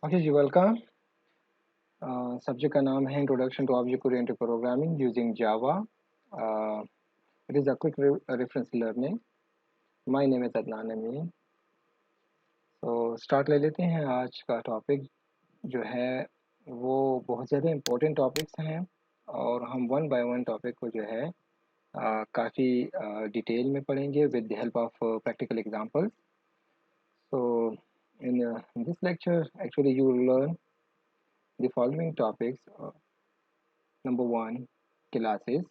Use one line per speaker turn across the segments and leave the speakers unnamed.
Okay जी, welcome. Subject का नाम है introduction to object oriented programming using Java. It is a quick reference learning. My name is Adnan Amin. तो start ले लेते हैं। आज का टॉपिक जो है वो बहुत ज़्यादा इम्पोर्टेंट टॉपिक्स हैं और हम वन बाय वन टॉपिक को जो है काफ़ी डिटेल में पढ़ेंगे with the help of practical examples. So in this lecture, actually, you will learn the following topics. Number one, classes.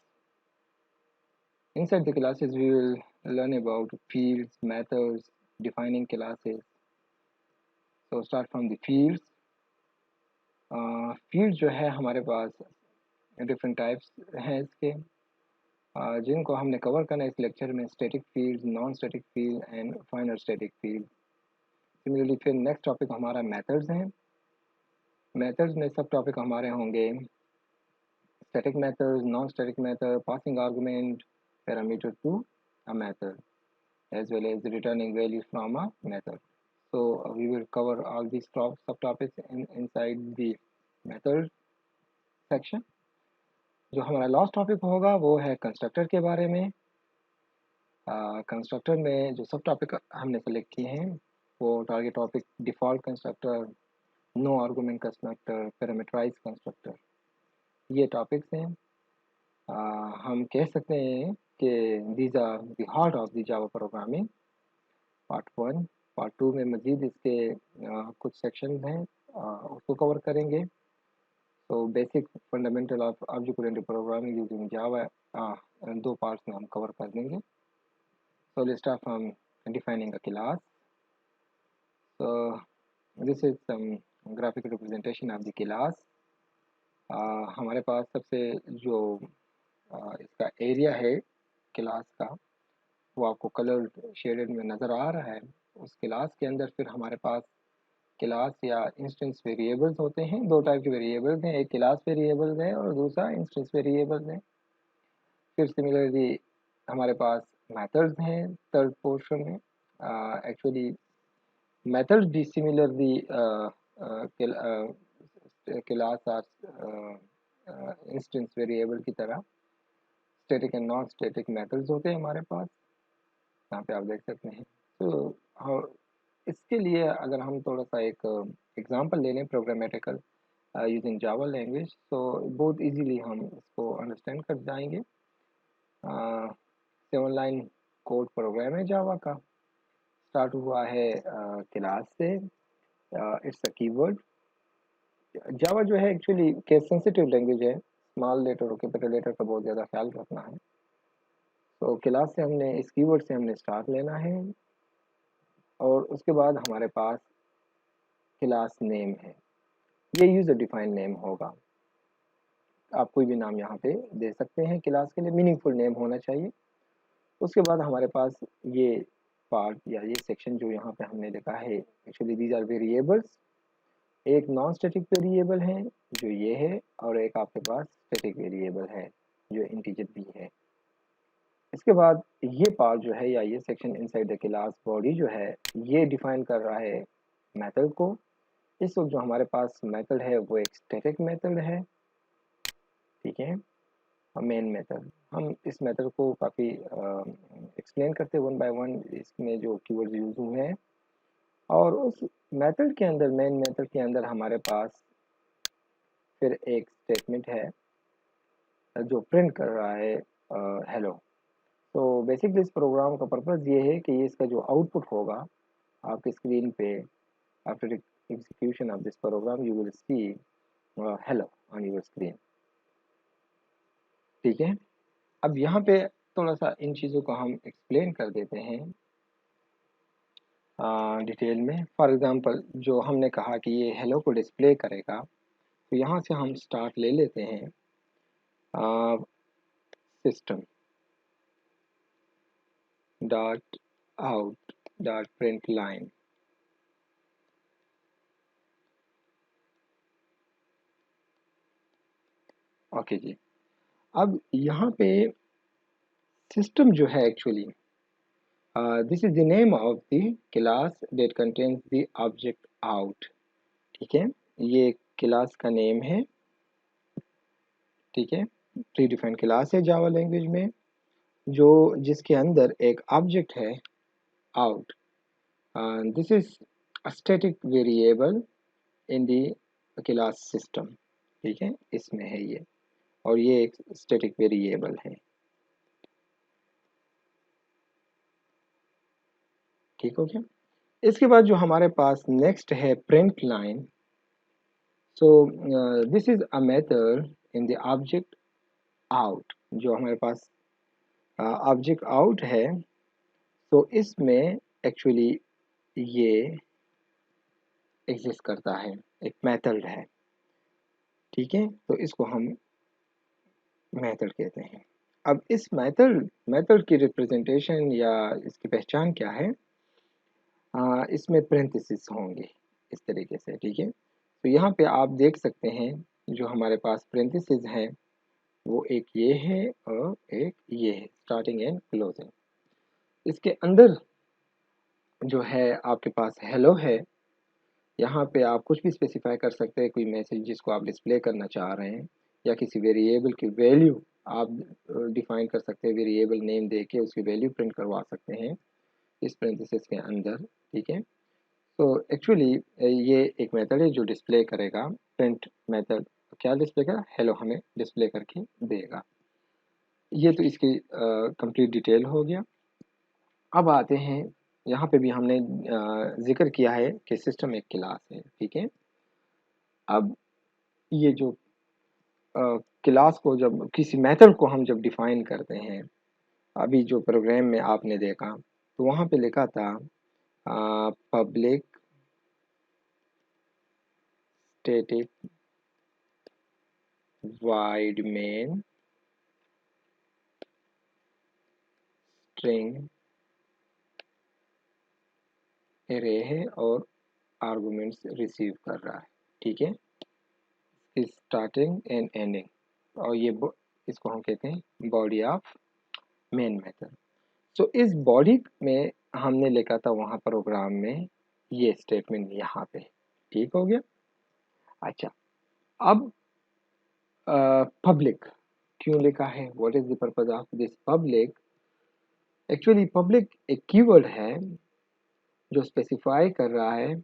Inside the classes, we will learn about fields, methods, defining classes. So start from the fields. Fields जो है हमारे पास different types हैं इसके, जिनको हमने cover करना है इस लेक्चर में: static field, non static field and final static field. Similarly फिर नेक्स्ट टॉपिक हमारा मेथड्स हैं। मेथड्स में सब टॉपिक हमारे होंगे static methods, non-static method, passing argument, parameter to a method, as well as returning values from a method. So we will cover all these subtopics inside the method section. जो हमारा last topic होगा वो है constructor के बारे में। Constructor में जो सब टॉपिक हमने सेलेक्ट किए हैं वो target topic default constructor, no argument constructor, parameterize constructor, ये टॉपिक्स हैं। हम कह सकते हैं कि these are the heart of the Java programming. Part one, part two में मज़ीद इसके कुछ सेक्शन हैं, उसको कवर करेंगे। तो basic fundamental of object oriented programming using Java दो पार्ट्स में हम कवर कर देंगे। So let's start from defining a class. So this is some graphic representation of the class. हमारे पास सबसे जो इसका एरिया है क्लास का वो आपको कलर शेडेड में नज़र आ रहा है। उस क्लास के अंदर फिर हमारे पास क्लास या इंस्टेंस वेरिएबल्स होते हैं। दो टाइप के वेरिएबल्स हैं, एक क्लास वेरिएबल्स है और दूसरा इंस्टेंस वेरिएबल्स है। फिर सिमिलरली हमारे पास मेथड्स हैं थर्ड पोर्शन में। एक्चुअली मेथड्स भी सिमिलरली क्लास और इंस्टेंस वेरिएबल की तरह static and non static methods होते हैं हमारे पास। यहाँ पे आप देख सकते हैं। तो इसके लिए अगर हम थोड़ा सा एक एग्जांपल ले लें प्रोग्रामेटिकल यूजिंग जावा लैंग्वेज, तो बहुत इजीली हम इसको अंडरस्टैंड कर जाएंगे। 7 लाइन कोड प्रोग्राम है जावा का। स्टार्ट हुआ है क्लास से। It's a keyword. जावा जो है एक्चुअली केस सेंसिटिव लैंग्वेज है, स्मॉल लेटर और कैपिटल लेटर का बहुत ज़्यादा ख्याल रखना है। तो क्लास से हमने इस कीवर्ड से हमने स्टार्ट लेना है और उसके बाद हमारे पास क्लास नेम है। ये यूज़र डिफाइंड नेम होगा। आप कोई भी नाम यहाँ पे दे सकते हैं क्लास के लिए, मीनिंगफुल नेम होना चाहिए। उसके बाद हमारे पास ये पार्ट या ये सेक्शन जो यहाँ पे हमने लिखा है, एक्चुअली दीज आर वेरिएबल्स। एक नॉन स्टैटिक वेरिएबल है जो ये है और एक आपके पास स्टैटिक वेरिएबल है जो इंटीजर भी है। इसके बाद ये पार्ट जो है या ये section inside the class body जो है ये डिफाइन कर रहा है मेथड को। इस वक्त जो हमारे पास मेथड है वो एक स्टैटिक मेथड है, ठीक है, मेन मेथड। हम इस मेथड को काफ़ी एक्सप्लेन करते हैं वन बाय वन, इसमें जो कीवर्ड्स यूज हुए हैं। और उस मेथड के अंदर, मेन मेथड के अंदर हमारे पास फिर एक स्टेटमेंट है जो प्रिंट कर रहा है हेलो। तो बेसिकली इस प्रोग्राम का पर्पज़ ये है कि इसका जो आउटपुट होगा आपकी स्क्रीन पे, after execution of this program you will see hello on your screen, ठीक है। अब यहाँ पे थोड़ा सा इन चीज़ों को हम एक्सप्लेन कर देते हैं डिटेल में। फॉर एग्जांपल जो हमने कहा कि ये हेलो को डिस्प्ले करेगा, तो यहाँ से हम स्टार्ट ले लेते हैं system dot out dot print line. Okay जी। अब यहाँ पे सिस्टम जो है actually this is the name of the class that contains the object out. ठीक है, ये क्लास का नेम है। ठीक है, प्री डिफाइंड क्लास है जावा लैंग्वेज में, जो जिसके अंदर एक ऑब्जेक्ट है out. This is a static variable in the class system. ठीक है, इसमें है ये, और ये एक स्टैटिक वेरिएबल है। ठीक हो गया। इसके बाद जो हमारे पास नेक्स्ट है print line. So this is a method in the object out. जो हमारे पास ऑब्जेक्ट आउट है, तो इसमें एक्चुअली ये एग्जिस्ट करता है, एक मेथड है। ठीक है, तो इसको हम मेथड कहते हैं। अब इस मेथड मेथड की रिप्रेजेंटेशन या इसकी पहचान क्या है? इसमें पेरेंथेसिस होंगे इस तरीके से। ठीक है, तो यहाँ पे आप देख सकते हैं जो हमारे पास पेरेंथेसिस हैं वो एक ये है और एक ये है, स्टार्टिंग एंड क्लोजिंग। इसके अंदर जो है आपके पास हेलो है। यहाँ पे आप कुछ भी स्पेसिफाई कर सकते हैं, कोई मैसेज जिसको आप डिस्प्ले करना चाह रहे हैं, या किसी वेरिएबल की वैल्यू आप डिफाइन कर सकते हैं, वेरिएबल नेम दे के उसकी वैल्यू प्रिंट करवा सकते हैं इस पेरेंथेसिस के अंदर। ठीक है, तो एक्चुअली ये एक मेथड है जो डिस्प्ले करेगा। प्रिंट मेथड क्या डिस्प्ले करेगा? हेलो हमें डिस्प्ले करके देगा। ये तो इसकी कंप्लीट डिटेल हो गया। अब आते हैं, यहाँ पे भी हमने जिक्र किया है कि सिस्टम एक क्लास है। ठीक है, अब ये जो क्लास को, जब किसी मेथड को हम जब डिफाइन करते हैं, अभी जो प्रोग्राम में आपने देखा तो वहाँ पे लिखा था public static wide main string array है और आर्गुमेंट्स रिसीव कर रहा है। ठीक है, स्टार्टिंग एंड एंडिंग, और ये इसको हम कहते हैं बॉडी ऑफ मेन मेथड। सो इस बॉडी में हमने लिखा था वहाँ प्रोग्राम में ये स्टेटमेंट यहाँ पे। ठीक हो गया। अच्छा, अब पब्लिक क्यों लिखा है? What is the purpose of this public? Actually public एक कीवर्ड है जो स्पेसिफाई कर रहा है।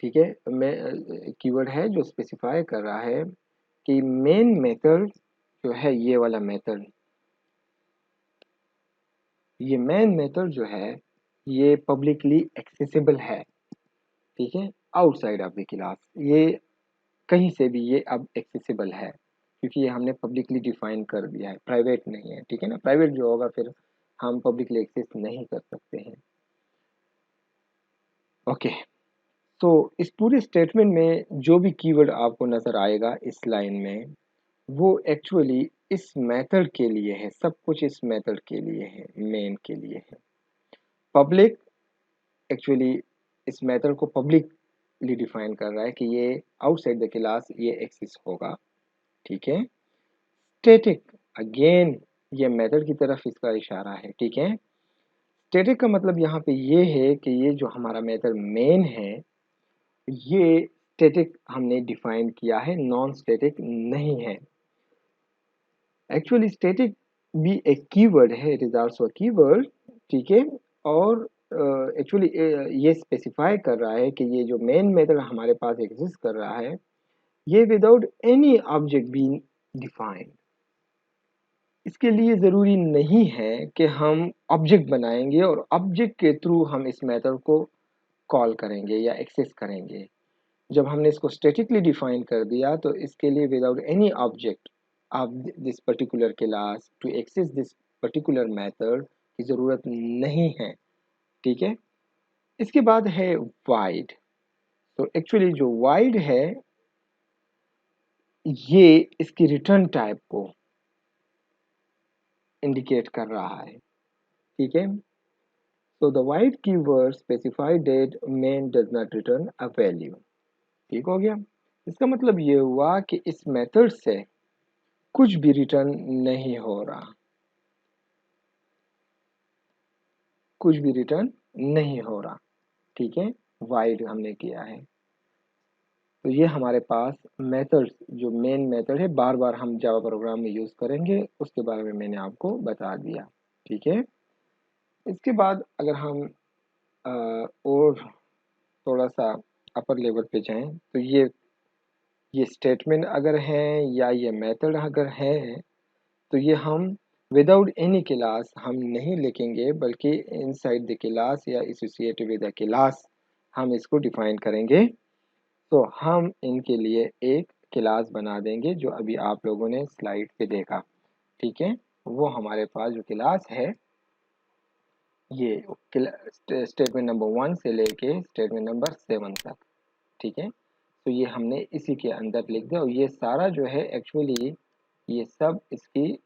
ठीक है, मैं कीवर्ड है जो स्पेसिफाई कर रहा है कि मेन मेथड जो है, ये वाला मेथड, ये मेन मेथड जो है ये पब्लिकली एक्सेसिबल है। ठीक है, आउटसाइड ऑफ द क्लास, ये कहीं से भी ये अब एक्सेसिबल है, क्योंकि ये हमने पब्लिकली डिफाइन कर दिया है, प्राइवेट नहीं है। ठीक है ना, प्राइवेट जो होगा फिर हम पब्लिकली एक्सेस नहीं कर सकते हैं। ओके, तो इस पूरे स्टेटमेंट में जो भी कीवर्ड आपको नजर आएगा इस लाइन में, वो एक्चुअली इस मेथड के लिए है। सब कुछ इस मेथड के लिए है, मेन के लिए है। पब्लिक एक्चुअली इस मेथड को पब्लिकली डिफाइन कर रहा है कि ये आउटसाइड द क्लास ये एक्सिस्ट होगा। ठीक है, स्टैटिक अगेन ये मेथड की तरफ इसका इशारा है। ठीक है, स्टैटिक का मतलब यहाँ पे ये है कि ये जो हमारा मेथड मेन है, ये स्टैटिक हमने डिफाइन किया है, नॉन स्टैटिक नहीं है। एक्चुअली स्टैटिक भी एक कीवर्ड है, it is also a keyword. ठीक है, और एक्चुअली ये स्पेसिफाई कर रहा है कि ये जो मेन मेथड हमारे पास एग्जिस्ट कर रहा है, ये without any object being defined. इसके लिए ज़रूरी नहीं है कि हम ऑब्जेक्ट बनाएंगे और ऑब्जेक्ट के थ्रू हम इस मेथड को कॉल करेंगे या एक्सेस करेंगे। जब हमने इसको स्टैटिकली डिफाइन कर दिया, तो इसके लिए without any object of this particular class to access this particular method की ज़रूरत नहीं है। ठीक है, इसके बाद है वाइड। तो एक्चुअली जो वाइड है ये इसकी रिटर्न टाइप को इंडिकेट कर रहा है। ठीक है, so the void keyword specify that main does not return a value। ठीक हो गया। इसका मतलब ये हुआ कि इस मेथड से कुछ भी रिटर्न नहीं हो रहा, कुछ भी रिटर्न नहीं हो रहा। ठीक है, वाइड हमने किया है। तो ये हमारे पास मेथड्स, जो मेन मेथड है बार बार हम जावा प्रोग्राम में यूज़ करेंगे, उसके बारे में मैंने आपको बता दिया। ठीक है, इसके बाद अगर हम और थोड़ा सा अपर लेवल पे जाएं, तो ये स्टेटमेंट अगर है या ये मेथड अगर है, तो ये हम विदाउट एनी क्लास हम नहीं लिखेंगे, बल्कि इनसाइड द क्लास या एसोसिएटेड विद द क्लास हम इसको डिफाइन करेंगे। तो हम इनके लिए एक क्लास बना देंगे, जो अभी आप लोगों ने स्लाइड पे देखा। ठीक है, वो हमारे पास जो क्लास है, ये स्टेटमेंट नंबर 1 से लेके स्टेटमेंट नंबर 7 तक। ठीक है, तो ये हमने इसी के अंदर लिख दिया, और ये सारा जो है एक्चुअली ये सब इसकी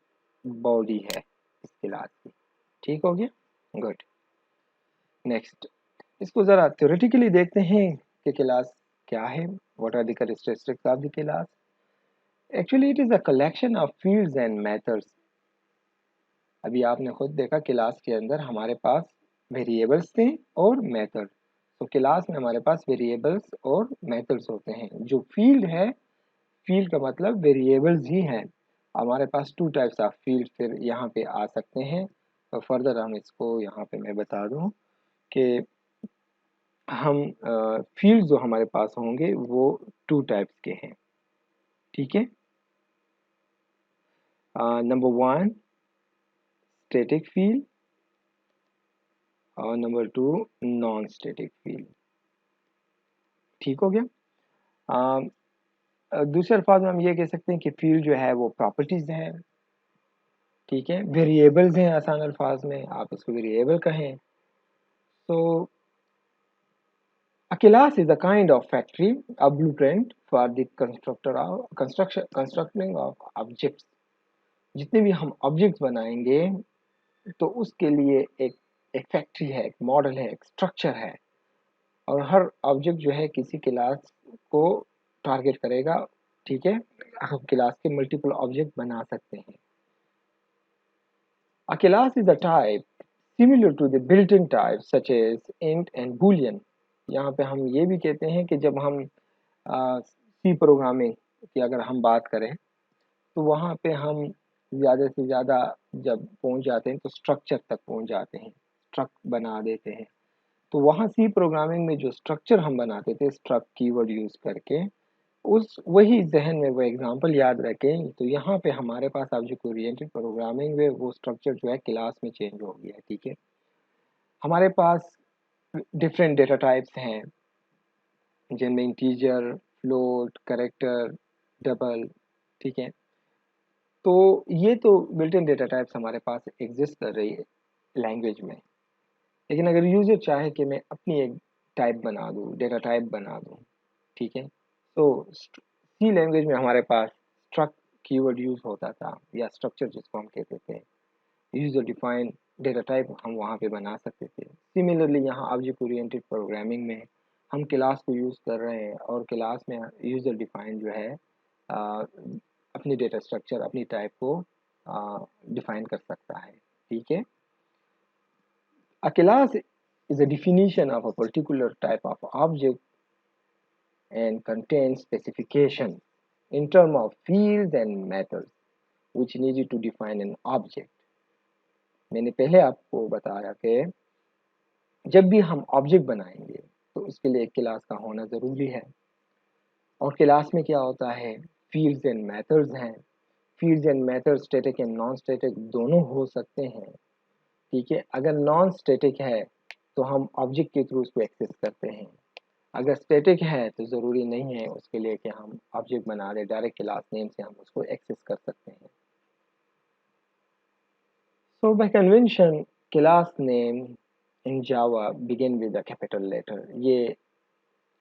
बॉडी है इस क्लास की। ठीक हो गया, गुड। नेक्स्ट, इसको ज़रा थ्योरेटिकली देखते हैं कि क्लास क्या है, what are the characteristics of the class. Actually it is a collection of fields and methods. अभी आपने खुद देखा क्लास के अंदर हमारे पास वेरिएबल्स थे और मेथड। तो क्लास में हमारे पास वेरिएबल्स और मेथड्स होते हैं। जो फील्ड है, फील्ड का मतलब वेरिएबल्स ही हैं। हमारे पास टू टाइप्स ऑफ फील्ड फिर यहाँ पे आ सकते हैं। तो फर्दर हम इसको यहाँ पे मैं बता दूँ कि हम फील्ड जो हमारे पास होंगे वो टू टाइप्स के हैं। ठीक है, नंबर 1 स्टैटिक फील्ड और नंबर 2 नॉन स्टैटिक फील्ड। ठीक हो गया। दूसरे अल्फाज में हम ये कह सकते हैं कि फील्ड जो है वो प्रॉपर्टीज है। ठीक है, वेरिएबल्स हैं, आसान अल्फाज में आप इसको वेरिएबल कहें। तो a class is a kind of factory, a blueprint for the constructing of objects। जितने भी हम ऑब्जेक्ट्स बनाएंगे, तो उसके लिए एक फैक्ट्री है, एक मॉडल है, एक स्ट्रक्चर है, और हर ऑब्जेक्ट जो है किसी क्लास को टारगेट करेगा। ठीक है, हम क्लास के मल्टीपल ऑब्जेक्ट बना सकते हैं। A class is a type similar to the built-in types such as int and boolean। यहाँ पे हम ये भी कहते हैं कि जब हम सी प्रोग्रामिंग की अगर हम बात करें, तो वहाँ पे हम ज़्यादा से ज़्यादा जब पहुँच जाते हैं तो स्ट्रक्चर तक पहुँच जाते हैं, स्ट्रक्ट बना देते हैं। तो वहाँ सी प्रोग्रामिंग में जो स्ट्रक्चर हम बनाते थे स्ट्रक्ट कीवर्ड यूज़ करके, उस वही जहन में वो एग्जांपल याद रखें। तो यहाँ पे हमारे पास ऑब्जेक्ट ओरिएंटेड प्रोग्रामिंग में वो स्ट्रक्चर जो है क्लास में चेंज हो गया है। ठीक है, हमारे पास डिफरेंट डेटा टाइप्स हैं, जिनमें इंटीजर, फ्लोट, कैरेक्टर, डबल। ठीक है, तो ये तो बिल्ट इन डेटा टाइप्स हमारे पास एग्जिस्ट कर रही है लैंग्वेज में। लेकिन अगर यूजर चाहे कि मैं अपनी एक टाइप बना दूँ, डेटा टाइप बना दूँ, ठीक है, तो सी लैंग्वेज में हमारे पास स्ट्रक्ट कीवर्ड यूज होता था, या स्ट्रक्चर जिसको हम कहते थे, यूजर डिफाइंड डेटा टाइप हम वहाँ पे बना सकते थे। सिमिलरली यहाँ ऑब्जेक्ट ओरिएंटेड प्रोग्रामिंग में हम क्लास को यूज़ कर रहे हैं, और क्लास में यूजर डिफाइंड जो है आ, अपनी डेटा स्ट्रक्चर, अपनी टाइप को डिफाइन कर सकता है। ठीक है, a class is a definition of a particular type of object and contains specification in terms of fields and methods which needed to define an object। मैंने पहले आपको बताया कि जब भी हम ऑब्जेक्ट बनाएंगे तो उसके लिए एक क्लास का होना ज़रूरी है। और क्लास में क्या होता है, फील्ड्स एंड मेथड्स हैं। Fields and methods static and non static दोनों हो सकते हैं। ठीक है, अगर नॉन स्टैटिक है तो हम ऑब्जेक्ट के थ्रू उसको एक्सेस करते हैं। अगर स्टैटिक है तो ज़रूरी नहीं है उसके लिए कि हम ऑब्जेक्ट बना दें, डायरेक्ट क्लास नेम से हम उसको एक्सेस कर सकते हैं। So by convention, class name in Java begin with a capital letter। ये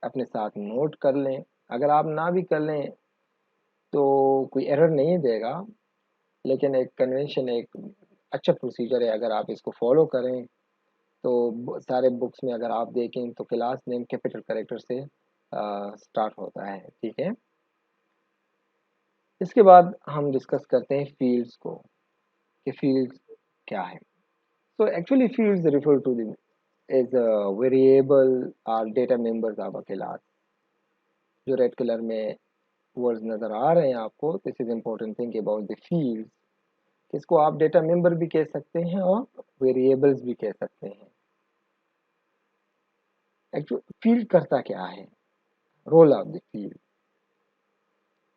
अपने साथ नोट कर लें, अगर आप ना भी कर लें तो कोई एरर नहीं देगा, लेकिन एक कन्वेंशन, एक अच्छा प्रोसीजर है। अगर आप इसको फॉलो करें तो सारे बुक्स में अगर आप देखें तो क्लास नेम कैपिटल कैरेक्टर से स्टार्ट होता है। ठीक है, इसके बाद हम डिस्कस करते हैं फील्ड्स को, कि फील्ड्स क्या है। So actually fields refer to the as a variable or data members of a class। जो रेड कलर में वर्ड्स नज़र आ रहे हैं आपको, this is important thing about the fields. इसको आप डेटा मेंबर भी कह सकते हैं और वेरिएबल्स भी कह सकते हैं। एक्चुअली फील्ड करता क्या है, role of the field,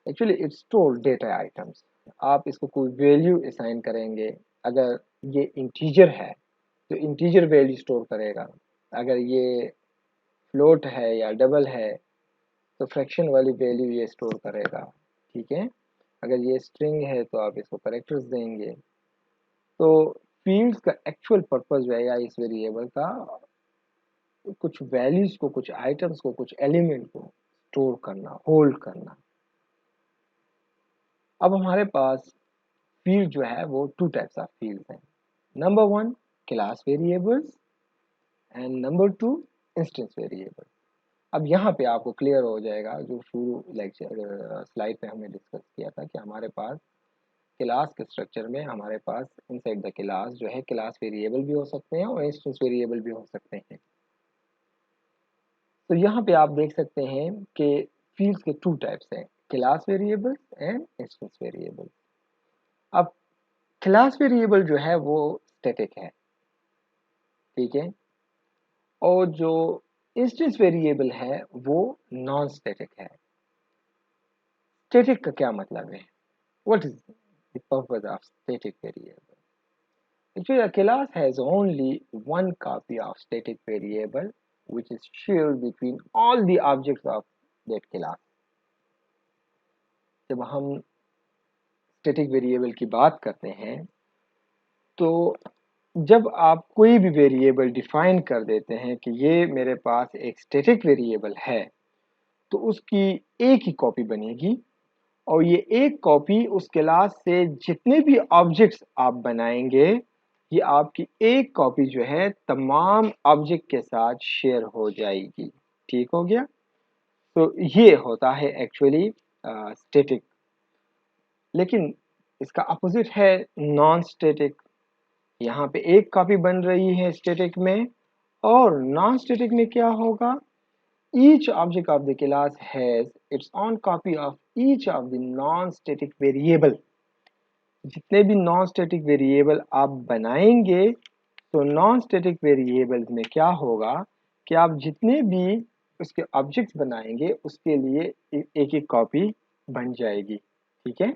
actually it store data items. आप इसको कोई वैल्यू असाइन करेंगे, अगर ये इंटीजर है तो इंटीजर वैल्यू स्टोर करेगा, अगर ये फ्लोट है या डबल है तो फ्रैक्शन वाली वैल्यू ये स्टोर करेगा, ठीक है। अगर ये स्ट्रिंग है तो आप इसको करेक्टर्स देंगे। तो फील्ड्स का एक्चुअल पर्पस जो है या इस वेरिएबल का कुछ वैल्यूज को, कुछ आइटम्स को, कुछ एलिमेंट को स्टोर करना, होल्ड करना। अब हमारे पास फील्ड जो है वो टू टाइप्स ऑफ फील्ड्स हैं। Number one class variables and number two instance variable. अब यहाँ पे आपको क्लियर हो जाएगा, जो शुरू लेक्चर स्लाइड पे हमने डिस्कस किया था कि हमारे पास क्लास के स्ट्रक्चर में हमारे पास इनसाइड द क्लास जो है क्लास वेरिएबल भी हो सकते हैं और इंस्टेंस वेरिएबल भी हो सकते हैं। तो यहाँ पे आप देख सकते हैं कि फील्ड्स के टू टाइप्स हैं, class variable and instance variable. अब क्लास वेरिएबल जो है वो स्टैटिक है, ठीक है, और जो इंस्टेंस वेरिएबल है वो नॉन स्टैटिक है। स्टैटिक का क्या मतलब है, what is the purpose of static variable? Actually, a class has only one copy of static variable which is shared between all the objects of that class. जब हम static variable की बात करते हैं तो जब आप कोई भी वेरिएबल डिफाइन कर देते हैं कि ये मेरे पास एक स्टैटिक वेरिएबल है, तो उसकी एक ही कॉपी बनेगी और ये एक कॉपी उस क्लास से जितने भी ऑब्जेक्ट्स आप बनाएंगे ये आपकी एक कॉपी जो है तमाम ऑब्जेक्ट के साथ शेयर हो जाएगी, ठीक हो गया। तो ये होता है एक्चुअली स्टैटिक। लेकिन इसका अपोजिट है नॉन स्टैटिक। यहाँ पे एक कॉपी बन रही है स्टैटिक में, और नॉन स्टैटिक में क्या होगा, each object of the class has its own copy of each of the non-static variable। जितने भी नॉन स्टैटिक वेरिएबल आप बनाएंगे तो नॉन स्टैटिक वेरिएबल्स में क्या होगा कि आप जितने भी उसके ऑब्जेक्ट्स बनाएंगे उसके लिए एक एक कॉपी बन जाएगी, ठीक है।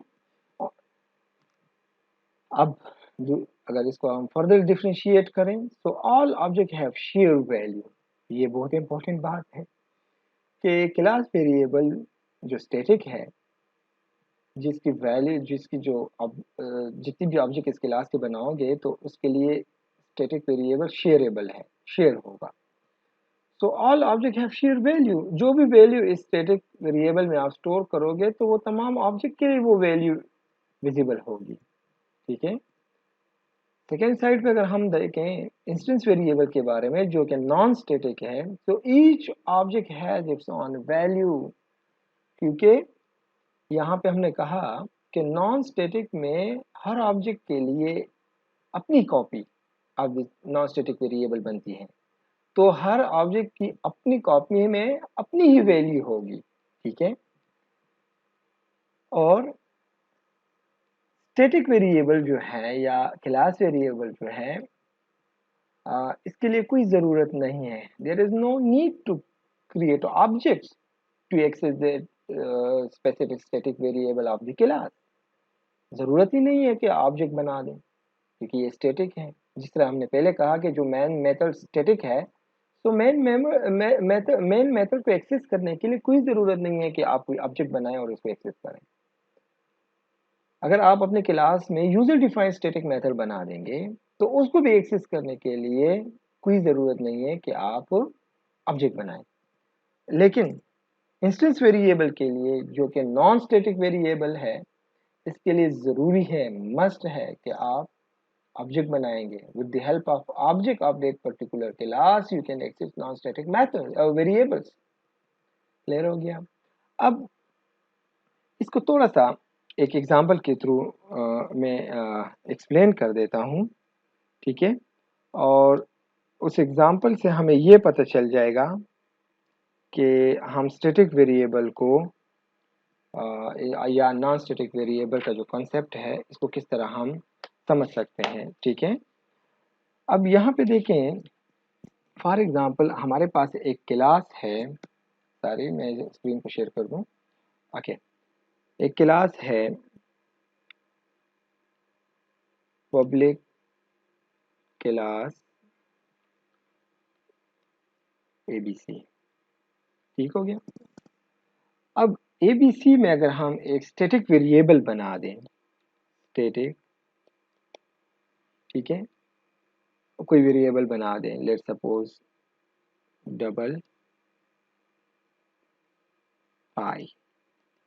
अब अगर इसको हम फर्दर डिफरेंशिएट करें तो all object have share value. ये बहुत इंपॉर्टेंट बात है कि क्लास वेरिएबल जो स्टैटिक है, जिसकी वैल्यू, जिसकी जो जितनी भी ऑब्जेक्ट इस क्लास के बनाओगे तो उसके लिए स्टैटिक वेरिएबल शेयरेबल है, शेयर होगा। So all object have share value. जो भी वैल्यू इस स्टैटिक वेरिएबल में आप स्टोर करोगे तो वो तमाम ऑब्जेक्ट के लिए वो वैल्यू विजिबल होगी, ठीक है। सेकेंड साइड पे अगर हम देखें इंस्टेंस वेरिएबल के बारे में जो कि नॉन स्टैटिक है, तो each object has its on value, क्योंकि यहाँ पे हमने कहा कि नॉन स्टैटिक में हर ऑब्जेक्ट के लिए अपनी copy of non static variable बनती है, तो हर ऑब्जेक्ट की अपनी कॉपी में अपनी ही वैल्यू होगी, ठीक है। और स्टैटिक वेरिएबल जो है या क्लास वेरिएबल जो है इसके लिए कोई ज़रूरत नहीं है, there is no need to create objects to access the specific static variable of the class. ज़रूरत ही नहीं है कि ऑब्जेक्ट बना दें क्योंकि ये स्टैटिक है। जिस तरह हमने पहले कहा कि जो मेन मेथड स्टैटिक है, तो मेन मेथड को एक्सेस करने के लिए कोई ज़रूरत नहीं है कि आप कोई ऑब्जेक्ट बनाएं और उसको एक्सेस करें। अगर आप अपने क्लास में यूजर डिफाइंड स्टैटिक मेथड बना देंगे तो उसको भी एक्सेस करने के लिए कोई ज़रूरत नहीं है कि आप ऑब्जेक्ट बनाएं। लेकिन इंस्टेंस वेरिएबल के लिए जो कि नॉन स्टैटिक वेरिएबल है, इसके लिए ज़रूरी है, मस्ट है कि आप ऑब्जेक्ट बनाएंगे। With the help of object of that particular class you can access non static method variables. Clear हो गया। अब इसको थोड़ा सा एक एग्जांपल के थ्रू मैं एक्सप्लेन कर देता हूँ, ठीक है। और उस एग्जांपल से हमें ये पता चल जाएगा कि हम स्टैटिक वेरिएबल को या नॉन स्टैटिक वेरिएबल का जो कॉन्सेप्ट है इसको किस तरह हम समझ सकते हैं। ठीक है, अब यहाँ पे देखें, फॉर एग्जांपल हमारे पास एक क्लास है, सॉरी मैं स्क्रीन को शेयर कर दूं। ओके, एक क्लास है पब्लिक क्लास ABC। ठीक हो गया। अब ABC में अगर हम एक स्टैटिक वेरिएबल बना दें, स्टैटिक, ठीक है, कोई वेरिएबल बना दें, let suppose double pi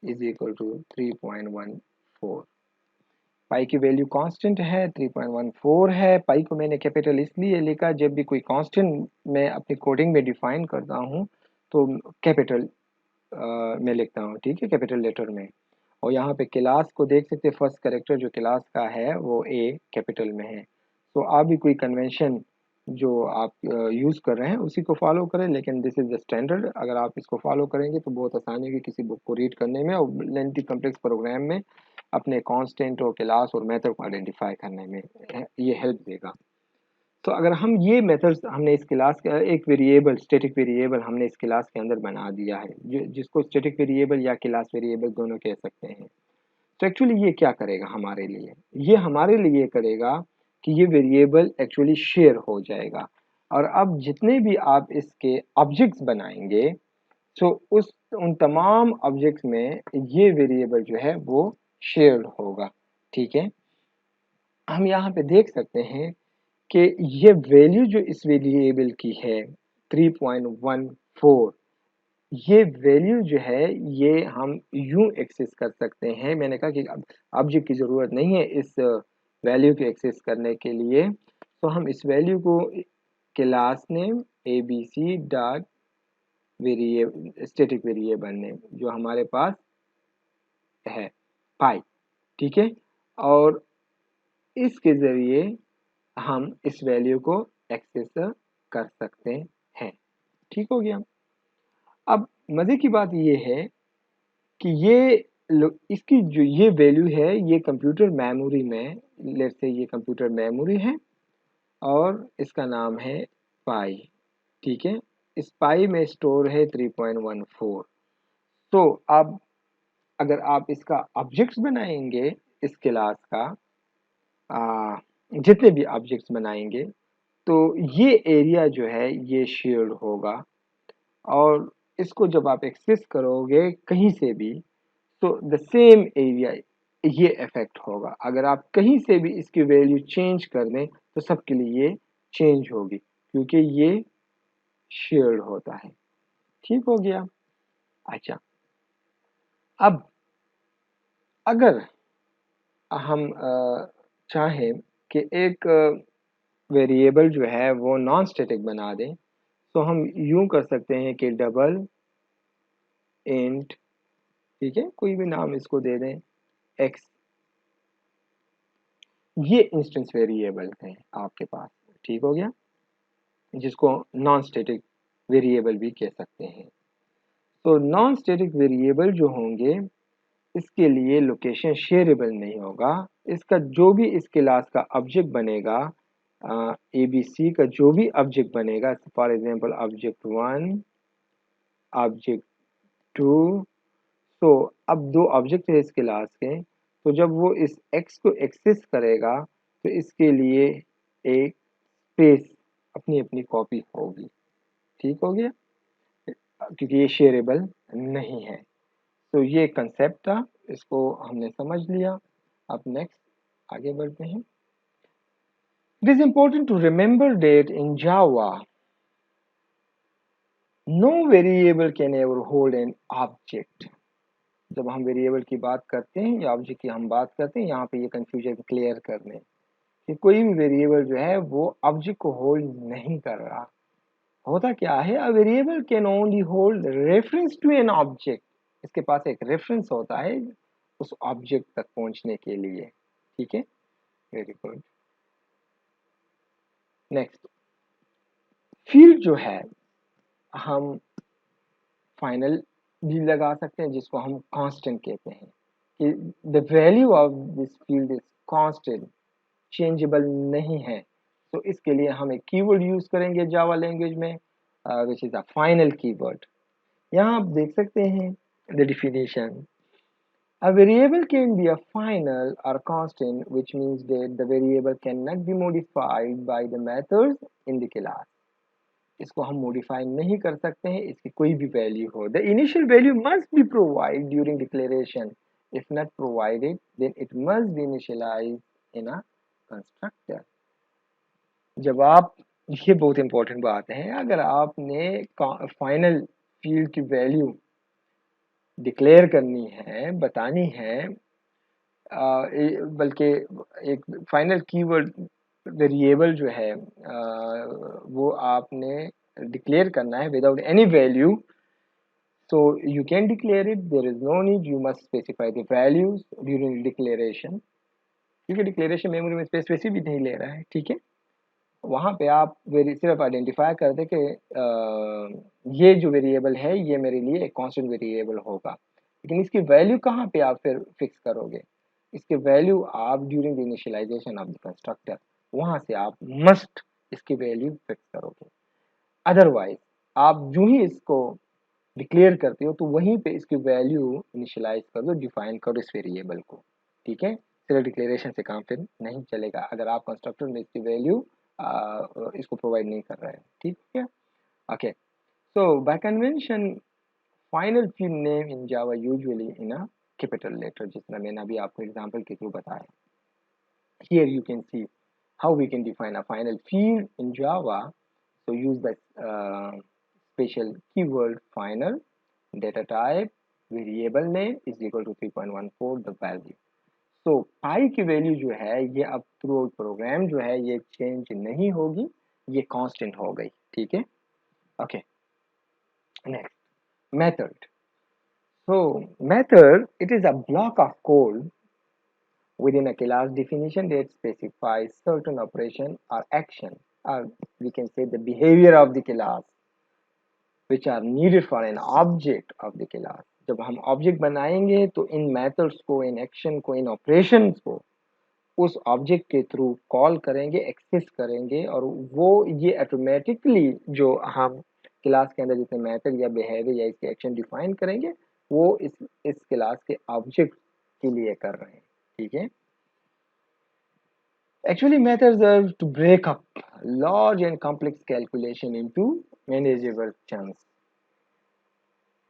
is equal to 3.14। Pi की वैल्यू कांस्टेंट है, 3.14 है। पाई को मैंने कैपिटल इसलिए लिखा, जब भी कोई कांस्टेंट मैं अपनी कोडिंग में डिफाइन करता हूँ तो कैपिटल में लिखता हूँ, ठीक है, कैपिटल लेटर में। और यहाँ पे क्लास को देख सकते हैं, फर्स्ट कैरेक्टर जो क्लास का है वो ए कैपिटल में है। तो आप भी कोई कन्वेंशन जो आप यूज़ कर रहे हैं उसी को फॉलो करें, लेकिन दिस इज़ द स्टैंडर्ड। अगर आप इसको फॉलो करेंगे तो बहुत आसानी होगी किसी बुक को रीड करने में और लेंथी कम्प्लेक्स प्रोग्राम में अपने कांस्टेंट और क्लास और मेथड को आइडेंटिफाई करने में ये हेल्प देगा। तो अगर हम ये मेथड्स हमने इस क्लास का एक वेरिएबल, स्टैटिक वेरिएबल हमने इस क्लास के अंदर बना दिया है, जिसको स्टैटिक वेरिएबल या क्लास वेरिएबल दोनों कह सकते हैं। तो एक्चुअली ये क्या करेगा हमारे लिए, ये हमारे लिए करेगा कि ये वेरिएबल एक्चुअली शेयर हो जाएगा। और अब जितने भी आप इसके ऑब्जेक्ट्स बनाएंगे, तो उन तमाम ऑब्जेक्ट्स में ये वेरिएबल जो है वो शेयर्ड होगा। ठीक है, हम यहाँ पे देख सकते हैं कि ये वैल्यू जो इस वेरिएबल की है 3.14, ये वैल्यू जो है ये हम यूं एक्सेस कर सकते हैं। मैंने कहा कि ऑब्जेक्ट की ज़रूरत नहीं है इस वैल्यू को एक्सेस करने के लिए, तो हम इस वैल्यू को class name ABC dot variable, static variable name जो हमारे पास है पाई, ठीक है, और इसके ज़रिए हम इस वैल्यू को एक्सेस कर सकते हैं। ठीक हो गया। अब मज़े की बात ये है कि इसकी जो ये वैल्यू है ये कंप्यूटर मेमोरी में, लेट्स से ये कंप्यूटर मेमोरी है और इसका नाम है पाई। ठीक है, इस पाई में स्टोर है 3.14। तो अब अगर आप इसका ऑब्जेक्ट्स बनाएंगे इस क्लास का, जितने भी ऑब्जेक्ट्स बनाएंगे तो ये एरिया जो है ये शेयर्ड होगा। और इसको जब आप एक्सेस करोगे कहीं से भी तो द सेम एरिया ये इफेक्ट होगा। अगर आप कहीं से भी इसकी वैल्यू चेंज कर दें तो सबके लिए ये चेंज होगी, क्योंकि ये शेयर्ड होता है। ठीक हो गया। अच्छा, अब अगर हम चाहें कि एक वेरिएबल जो है वो नॉन स्टैटिक बना दें, तो हम यूं कर सकते हैं कि डबल इंट, ठीक है, कोई भी नाम इसको दे दें, एक्स। ये इंस्टेंस वेरिएबल है आपके पास। ठीक हो गया, जिसको नॉन स्टैटिक वेरिएबल भी कह सकते हैं। तो नॉन स्टैटिक वेरिएबल जो होंगे इसके लिए लोकेशन शेयरेबल नहीं होगा। इसका जो भी इस क्लास का ऑब्जेक्ट बनेगा, ABC का जो भी ऑब्जेक्ट बनेगा, फॉर एग्जांपल ऑब्जेक्ट 1, ऑब्जेक्ट 2, तो अब दो ऑब्जेक्ट है इस क्लास के, तो जब वो इस x को एक्सेस करेगा तो इसके लिए एक स्पेस अपनी अपनी कॉपी होगी। ठीक हो गया, क्योंकि ये शेयरेबल नहीं है। तो ये कंसेप्ट था, इसको हमने समझ लिया। अब नेक्स्ट आगे बढ़ते हैं। It is important to remember that in Java no variable can ever hold an object. जब हम वेरिएबल की बात करते हैं या ऑब्जेक्ट की हम बात करते हैं, यहाँ पे ये कंफ्यूजन क्लियर कर लें कि कोई भी वेरिएबल जो है वो ऑब्जेक्ट को होल्ड नहीं कर रहा। होता क्या है, a variable can only hold reference to an object. इसके पास एक रेफरेंस होता है उस ऑब्जेक्ट तक पहुंचने के लिए। ठीक है, वेरी गुड। नेक्स्ट, फील्ड जो है हम फाइनल भी लगा सकते हैं जिसको हम कांस्टेंट कहते हैं कि the value of this field is constant, changeable नहीं है। तो इसके लिए हम एक कीवर्ड यूज करेंगे जावा लैंग्वेज में which is a final keyword. यहाँ आप देख सकते हैं the definition. A variable can be a final or constant, which means that the variable cannot be modified by the methods in the class. इसको हम modify नहीं कर सकते हैं, इसकी कोई भी वैल्यू हो। The initial value must be provide during declaration, if not provided then it must be initialize in a constructor. जब आप, ये बहुत इंपॉर्टेंट बात है, अगर आपने फाइनल फील्ड की वैल्यू डिक्लेयर करनी है, बतानी है, बल्कि एक फाइनल कीवर्ड वेरिएबल जो है वो आपने डिक्लेयर करना है without any value, so you can declare it, there is no need you must specify the values during declaration, क्योंकि डिक्लेरेशन मेमोरी में स्पेस वैसे भी नहीं ले रहा है, ठीक है। वहाँ पे आप सिर्फ आइडेंटिफाई कर दे कि ये जो वेरिएबल है ये मेरे लिए एक कांस्टेंट वेरिएबल होगा, लेकिन इसकी वैल्यू कहाँ पे आप फिर फिक्स करोगे? इसके वैल्यू आप during the initialization of the constructor, वहाँ से आप मस्ट इसकी वैल्यू फिक्स करोगे। अदरवाइज आप जो ही इसको डिक्लेयर करते हो तो वहीं पे इसकी वैल्यू इनिशियलाइज कर दो, डिफाइन करो इस वेरिएबल को, ठीक है। सिर्फ डिक्लेरेशन से काम फिर नहीं चलेगा अगर आप कंस्ट्रक्टर में इसकी वैल्यू इसको प्रोवाइड नहीं कर रहे हैं, ठीक है। Okay, so by convention final field name in Java usually in a capital letter, जितना मैंने अभी आपको एग्जांपल के थ्रू बताया। Here you can see how we can define a final field in Java. So use the special keyword final, data type, variable name is equal to 3.14 the value. So pi की value जो है ये अब through programme जो है ये change नहीं होगी, ये कांस्टेंट हो गई, ठीक है। Okay, next method. So method, it is a block of code within a class definition that specifies certain operation or action, or we can say the behavior of the class which are needed for an object of the class. जब हम object बनाएंगे तो इन methods को, in action को, इन operations को उस object के through call करेंगे, एक्सेस करेंगे, और वो ये ऑटोमेटिकली जो हम क्लास के अंदर जितने मेथड या बिहेवियर या इसके एक्शन डिफाइन करेंगे वो इस क्लास के ऑब्जेक्ट के लिए कर रहे हैं, ठीक है। Actually, methods are to break up large and complex calculation into manageable chunks.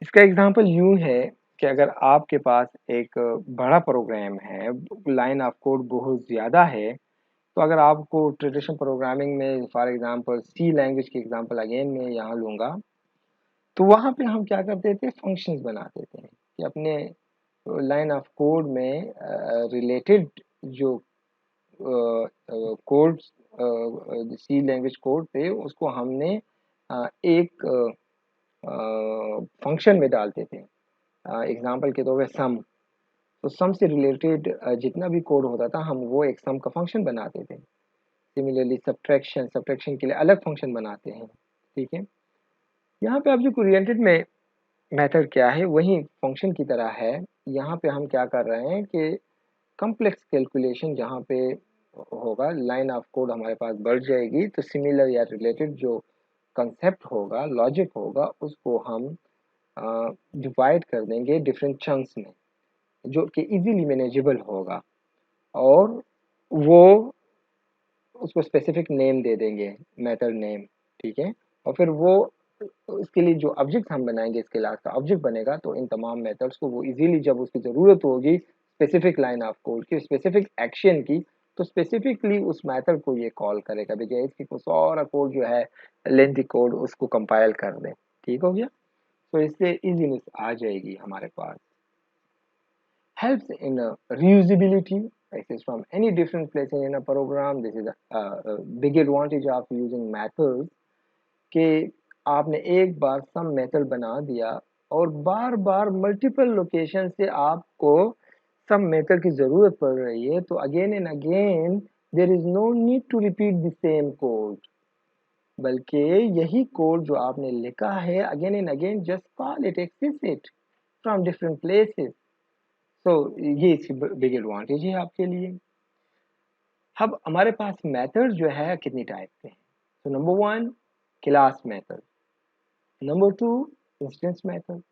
इसका एग्जांपल यूं है कि अगर आपके पास एक बड़ा प्रोग्राम है, लाइन ऑफ कोड बहुत ज़्यादा है, तो अगर आपको ट्रेडिशनल प्रोग्रामिंग में फॉर एग्जांपल सी लैंग्वेज की एग्जांपल अगेन मैं यहाँ लूँगा, तो वहाँ पे हम क्या करते थे, फंक्शंस बनाते थे कि अपने लाइन ऑफ कोड में रिलेटेड जो कोड सी लैंग्वेज कोड थे उसको हमने एक फंक्शन में डालते थे। एग्जांपल के तौर पे सम, तो सम से रिलेटेड जितना भी कोड होता था हम वो एक सम का फंक्शन बनाते थे। सिमिलरली सब्ट्रैक्शन, सब्ट्रैक्शन के लिए अलग फंक्शन बनाते हैं, ठीक है। यहाँ पे ऑब्जेक्ट ओरिएंटेड में मेथड क्या है, वही फंक्शन की तरह है। यहाँ पे हम क्या कर रहे हैं कि कॉम्प्लेक्स कैलकुलेशन जहाँ पे होगा, लाइन ऑफ कोड हमारे पास बढ़ जाएगी तो सिमिलर या रिलेटेड जो कंसेप्ट होगा, लॉजिक होगा, उसको हम डिवाइड कर देंगे डिफरेंट चंक्स में जो कि इजीली मैनेजेबल होगा, और वो उसको स्पेसिफिक नेम दे देंगे, मेथड नेम, ठीक है। और फिर वो इसके लिए जो ऑब्जेक्ट हम बनाएंगे, इसके क्लास का ऑब्जेक्ट बनेगा, तो इन तमाम मेथड्स को वो इजीली जब उसकी ज़रूरत होगी स्पेसिफिक लाइन ऑफ कोड की, स्पेसिफिक एक्शन की, तो स्पेसिफिकली उस मेथड को ये कॉल करेगा, बजाय इसकी कुछ सारा कोड जो है लेंथी कोड उसको कंपाइल कर दे, ठीक हो गया। तो इससे इजीनेस आ जाएगी हमारे पास। Helps in reusability, access from any different places in a program. This is a big advantage of using methods कि आपने एक बार सम मेथड बना दिया और बार बार मल्टीपल लोकेशन से आपको सम मेथड की ज़रूरत पड़ रही है, तो again and again there is no need to repeat the same code, बल्कि यही कोड जो आपने लिखा है again and again, just call it, access it from different places. So ये इसकी बिग एडवांटेज है आपके लिए। अब हमारे पास मेथड जो है कितनी टाइप के हैं? तो number 1 class method, number 2 instance method.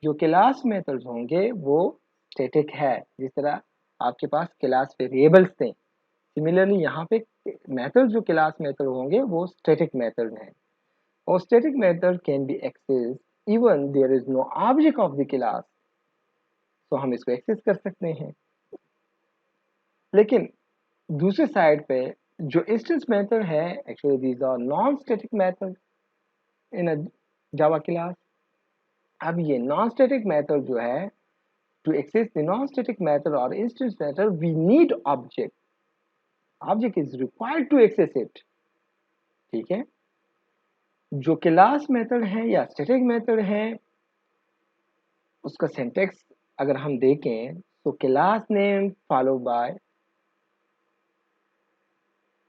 जो क्लास मेथड्स होंगे वो स्टैटिक है, जिस तरह आपके पास क्लास वेरिएबल्स थे, सिमिलरली यहाँ पे मेथड जो क्लास मेथड होंगे वो स्टैटिक मेथड हैं। और static method can be access even there is no object of the class, तो हम इसको एक्सेस कर सकते हैं। लेकिन दूसरे साइड पे जो इंस्टेंस मेथड है, actually these are non static method in a Java class. अब ये नॉन स्टैटिक मेथड जो है, to access the non-static method or instance method we need object is required to access it। ठीक है, जो class method है या static method है उसका सिंटेक्स अगर हम देखें तो class name follow by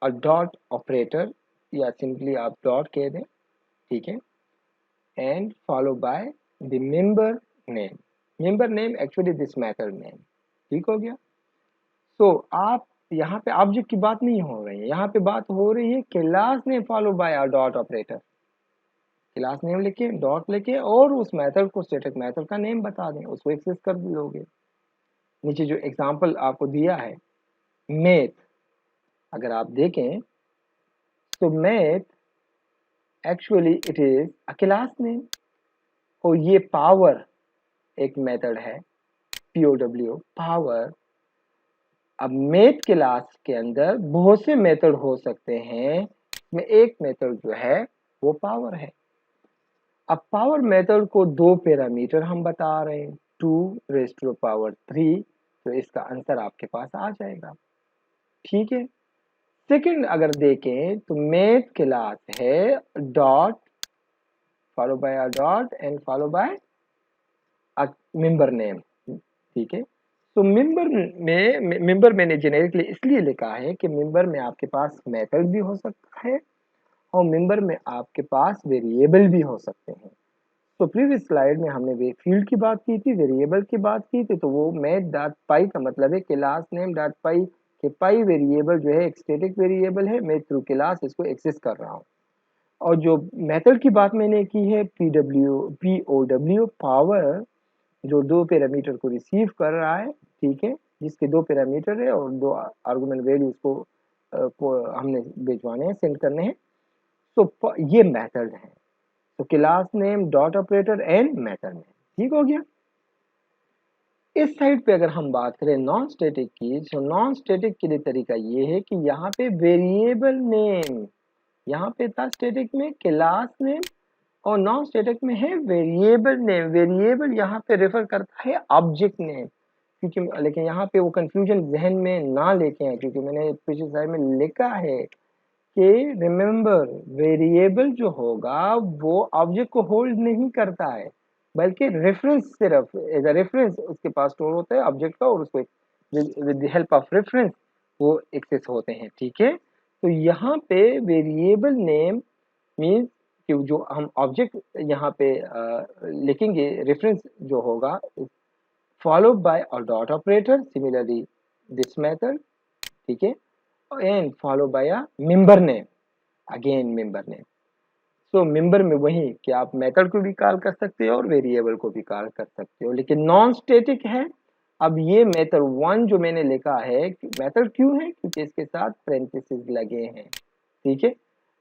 a dot operator, या सिंपली आप डॉट कह दें, ठीक है, and follow by the member name. Member name actually this method name, ठीक हो गया। तो आप यहाँ पे ऑब्जेक्ट की बात नहीं हो रही है, यहाँ पे बात हो रही है class name follow by a dot operator. Class name लेके डॉट लेके और उस मेथड को स्टैटिक मेथड का नेम बता दें, उसको एक्सेस कर लोगे। नीचे जो एग्जांपल आपको दिया है मैथ, अगर आप देखें तो math actually it is a class name, और ये पावर एक मेथड है, POW पावर। अब मैथ क्लास के अंदर बहुत से मेथड हो सकते हैं, इसमें एक मेथड जो है वो पावर है। अब पावर मेथड को दो पैरामीटर हम बता रहे हैं, 2⁻³ तो इसका आंसर आपके पास आ जाएगा, ठीक है। सेकंड अगर देखें तो मैथ क्लास है dot follow by a dot and follow by a member name, ठीक है। तो मेंबर मैंने जेनेरिकली इसलिए लिखा है कि मेंबर में आपके पास मेथड भी हो सकता है और मेंबर में आपके पास वेरिएबल भी हो सकते हैं। तो प्रीवियस स्लाइड में हमने वे फील्ड की बात की थी, वेरिएबल की बात की थी, तो वो मैथ डॉट पाई का मतलब है क्लास नेम डॉट पाई के पाई वेरिएबल जो है एक स्टैटिक वेरिएबल है, मैं थ्रू क्लास इसको एक्सेस कर रहा हूँ। और जो मेथड की बात मैंने की है POW पावर, जो दो पैरामीटर को रिसीव कर रहा है, ठीक है, जिसके दो पैरामीटर है और दो आर्गुमेंट वैल्यूज को हमने भिजवाने हैं, सेंड करने हैं। तो ये मेथड है, तो class name dot operator and method name, ठीक हो गया। इस साइड पे अगर हम बात करें नॉन स्टैटिक की, तो नॉन स्टैटिक के लिए तरीका ये है कि यहाँ पे वेरिएबल नेम, यहाँ पे था स्टैटिक में क्लास नेम और नॉन स्टैटिक में है वेरिएबल नेम। वेरिएबल यहाँ पे रेफर करता है ऑब्जेक्ट नेम, क्योंकि लेकिन यहाँ पे वो कंफ्यूजन जहन में ना लेके आए, क्योंकि मैंने पिछले स्लाइड में लिखा है कि रिमेंबर वेरिएबल जो होगा वो ऑब्जेक्ट को होल्ड नहीं करता है, बल्कि रेफरेंस, सिर्फ एज अ रेफरेंस उसके पास स्टोर होता है ऑब्जेक्ट का, और उसको with the help of reference वो एक्सेस होते हैं, ठीक है। तो यहाँ पे वेरिएबल नेम मीन्स कि जो हम ऑब्जेक्ट यहाँ पे लिखेंगे, रेफरेंस जो होगा followed by a dot operator, similarly this method, ठीक है, and follow by a member name, again member name. So member में वही कि आप मेथड को भी कॉल कर सकते हो और वेरिएबल को भी कॉल कर सकते हो, लेकिन नॉन स्टैटिक है। अब ये मेथड 1 जो मैंने लिखा है, मेथड क्यों है, क्योंकि इसके साथ पेरेंथेसिस लगे हैं, ठीक है।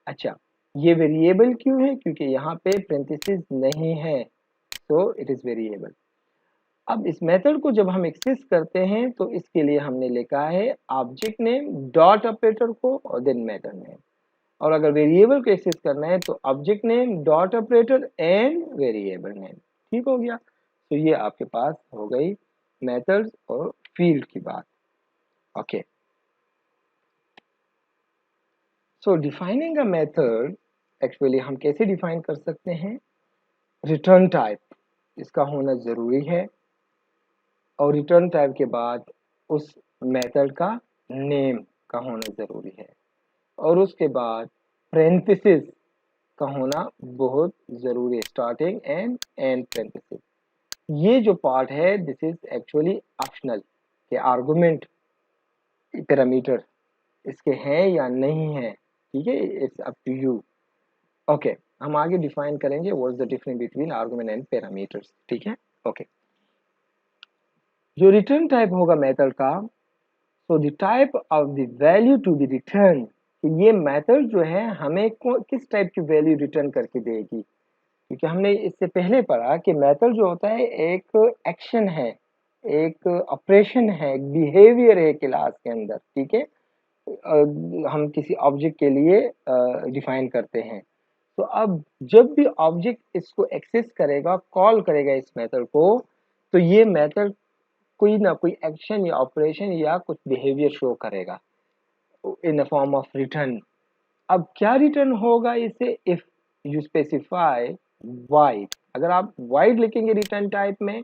अच्छा, ये वेरिएबल क्यों है, क्योंकि यहाँ पे पेरेंथेसिस नहीं है, तो इट इज वेरिएबल। अब इस मेथड को जब हम एक्सेस करते हैं तो इसके लिए हमने लिखा है ऑब्जेक्ट नेम डॉट ऑपरेटर को और देन मेथड नेम, और अगर वेरिएबल को एक्सेस करना है तो object name dot operator and variable name, ठीक हो गया। तो ये आपके पास हो गई मेथड्स और फील्ड की बात, okay. So defining a method, actually हम कैसे डिफाइन कर सकते हैं, रिटर्न टाइप इसका होना जरूरी है, और रिटर्न टाइप के बाद उस मेथड का नेम का होना जरूरी है, और उसके बाद पेरेंथेसिस का होना बहुत ज़रूरी है, स्टार्टिंग एंड एंड पैरेंथेसिस। ये जो पार्ट है दिस इज एक्चुअली ऑप्शनल कि आर्गुमेंट पैरामीटर इसके हैं या नहीं है, ठीक है, it's up to you. Okay, हम आगे डिफाइन करेंगे what is the difference between argument and parameters, ठीक है। ओके, जो रिटर्न टाइप होगा मेथड का, so the type of the value to be return, ये मेथड जो है हमें किस टाइप की वैल्यू रिटर्न करके देगी, क्योंकि हमने इससे पहले पढ़ा कि मेथड जो होता है एक एक्शन है, एक ऑपरेशन है, एक बिहेवियर है क्लास के अंदर, ठीक है। हम किसी ऑब्जेक्ट के लिए डिफाइन करते हैं। तो अब जब भी ऑब्जेक्ट इसको एक्सेस करेगा, कॉल करेगा इस मेथड को, तो ये मेथड कोई ना कोई एक्शन या ऑपरेशन या कुछ बिहेवियर शो करेगा in the form of return. अब क्या रिटर्न होगा इसे, इफ यू स्पेसिफाई वाइड, अगर आप वाइड लिखेंगे रिटर्न टाइप में,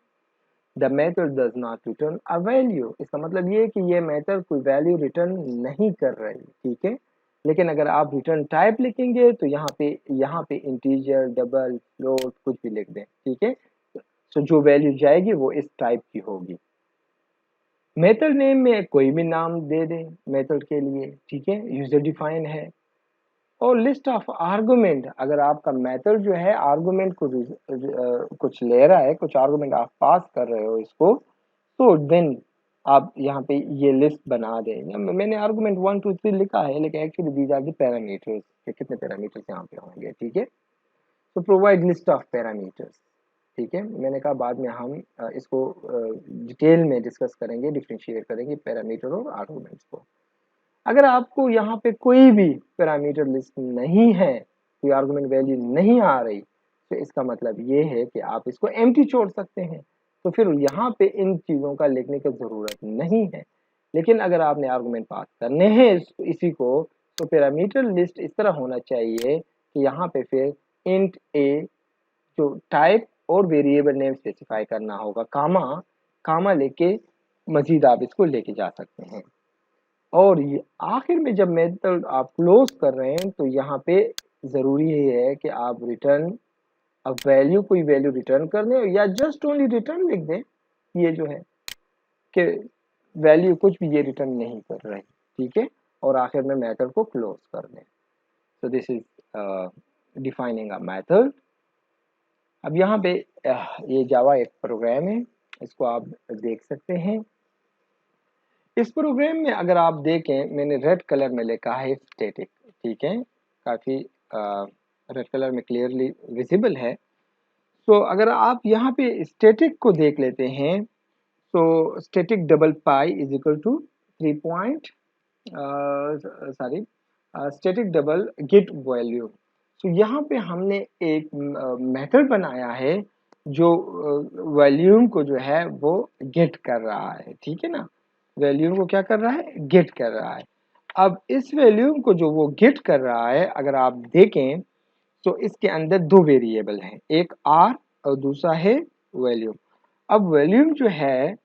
the method does not return a value, इसका मतलब ये कि ये मेथड कोई वैल्यू रिटर्न नहीं कर रही, ठीक है। लेकिन अगर आप रिटर्न टाइप लिखेंगे तो यहाँ पे इंटीजर, डबल, फ्लोट कुछ भी लिख दें, ठीक है। तो जो वैल्यू जाएगी वो इस टाइप की होगी। मेथड नेम में कोई भी नाम दे दें मेथड के लिए, ठीक है, यूजर डिफाइन है। और लिस्ट ऑफ आर्गुमेंट, अगर आपका मेथड जो है आर्गुमेंट को कुछ ले रहा है, कुछ आर्गुमेंट आप पास कर रहे हो इसको, तो देन आप यहाँ पे ये लिस्ट बना दें। मैंने आर्गुमेंट 1 2 3 लिखा है, लेकिन actually these are the parameters कि कितने पैरामीटर्स यहाँ पे होंगे, ठीक है। तो प्रोवाइड लिस्ट ऑफ पैरामीटर्स, ठीक है। मैंने कहा बाद में हम इसको डिटेल में डिस्कस करेंगे, डिफ्रेंशिएट करेंगे पैरामीटर और आर्गुमेंट्स को। अगर आपको यहाँ पे कोई भी पैरामीटर लिस्ट नहीं है, कोई आर्गुमेंट वैल्यू नहीं आ रही, तो इसका मतलब ये है कि आप इसको एम्प्टी छोड़ सकते हैं, तो फिर यहाँ पे इन चीज़ों का लिखने की ज़रूरत नहीं है। लेकिन अगर आपने आर्गुमेंट पास करने हैं इसी को, तो पैरामीटर लिस्ट इस तरह होना चाहिए कि यहाँ पे फिर इंट ए जो टाइप और वेरिएबल नेम स्पेसिफाई करना होगा, कामा कामा लेके मजीद आप इसको लेके जा सकते हैं। और ये आखिर में जब मेथड आप क्लोज कर रहे हैं तो यहाँ पे ज़रूरी है कि आप रिटर्न अब वैल्यू, कोई वैल्यू रिटर्न कर दें या जस्ट ओनली रिटर्न लिख दें, ये जो है कि वैल्यू कुछ भी ये रिटर्न नहीं कर रही, ठीक है। और आखिर में मेथड को क्लोज कर दें। सो this is defining a method. अब यहाँ पे ये जावा एक प्रोग्राम है, इसको आप देख सकते हैं। इस प्रोग्राम में अगर आप देखें, मैंने रेड कलर में लिखा है स्टैटिक, ठीक है, काफ़ी रेड कलर में क्लियरली विजिबल है। तो अगर आप यहाँ पे स्टैटिक को देख लेते हैं, तो static double pi is equal to 3 point sorry static double get value. तो यहाँ पे हमने एक मेथड बनाया है जो वॉल्यूम को जो है वो गेट कर रहा है, ठीक है ना। वैल्यूम को क्या कर रहा है, गेट कर रहा है। अब इस वैल्यूम को जो वो गेट कर रहा है, अगर आप देखें तो इसके अंदर दो वेरिएबल हैं, एक आर और दूसरा है वैल्यूम। अब वैल्यूम जो है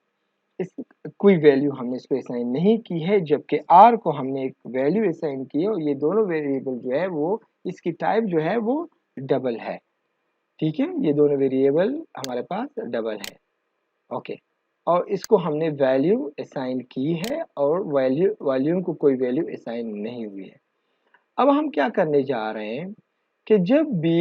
इस कोई वैल्यू हमने इसको असाइन नहीं की है, जबकि आर को हमने एक वैल्यू असाइन की है, और ये दोनों वेरिएबल जो है वो इसकी टाइप जो है वो डबल है, ठीक है। ये दोनों वेरिएबल हमारे पास डबल है, ओके। और इसको हमने वैल्यू असाइन की है और वॉल्यूम को कोई वैल्यू असाइन नहीं हुई है। अब हम क्या करने जा रहे हैं कि जब भी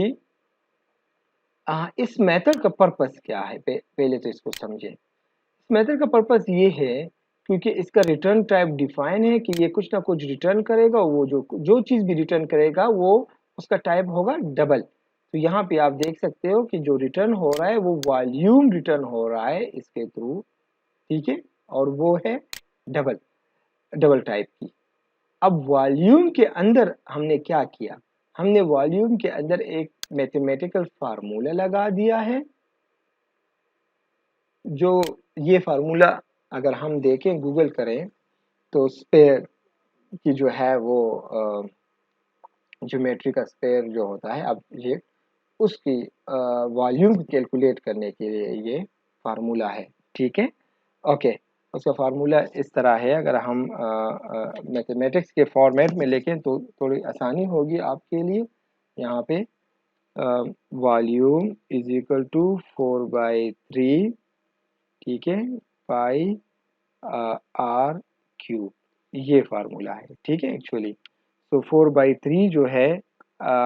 इस मेथड का पर्पस क्या है, पहले तो इसको समझें। इस मेथड का पर्पस ये है क्योंकि इसका रिटर्न टाइप डिफाइन है कि ये कुछ ना कुछ रिटर्न करेगा, वो जो चीज़ भी रिटर्न करेगा वो उसका टाइप होगा डबल। तो यहाँ पे आप देख सकते हो कि जो रिटर्न हो रहा है वो वॉल्यूम रिटर्न हो रहा है इसके थ्रू, ठीक है, और वो है डबल डबल टाइप की। अब वॉल्यूम के अंदर हमने क्या किया, हमने वॉल्यूम के अंदर एक मैथमेटिकल फार्मूला लगा दिया है, जो ये फार्मूला अगर हम देखें, गूगल करें, तो स्पेयर की जो है वो ज्योमेट्री का स्पेयर जो होता है, अब ये उसकी वॉल्यूम कैलकुलेट करने के लिए ये फार्मूला है, ठीक है, ओके। उसका फार्मूला इस तरह है, अगर हम मैथमेटिक्स के फॉर्मेट में लिखें तो थोड़ी आसानी होगी आपके लिए। यहाँ पे वॉल्यूम इज इक्वल टू 4/3, ठीक है, पाई आर क्यूब, ये फार्मूला है, ठीक है। एक्चुअली तो 4/3 जो है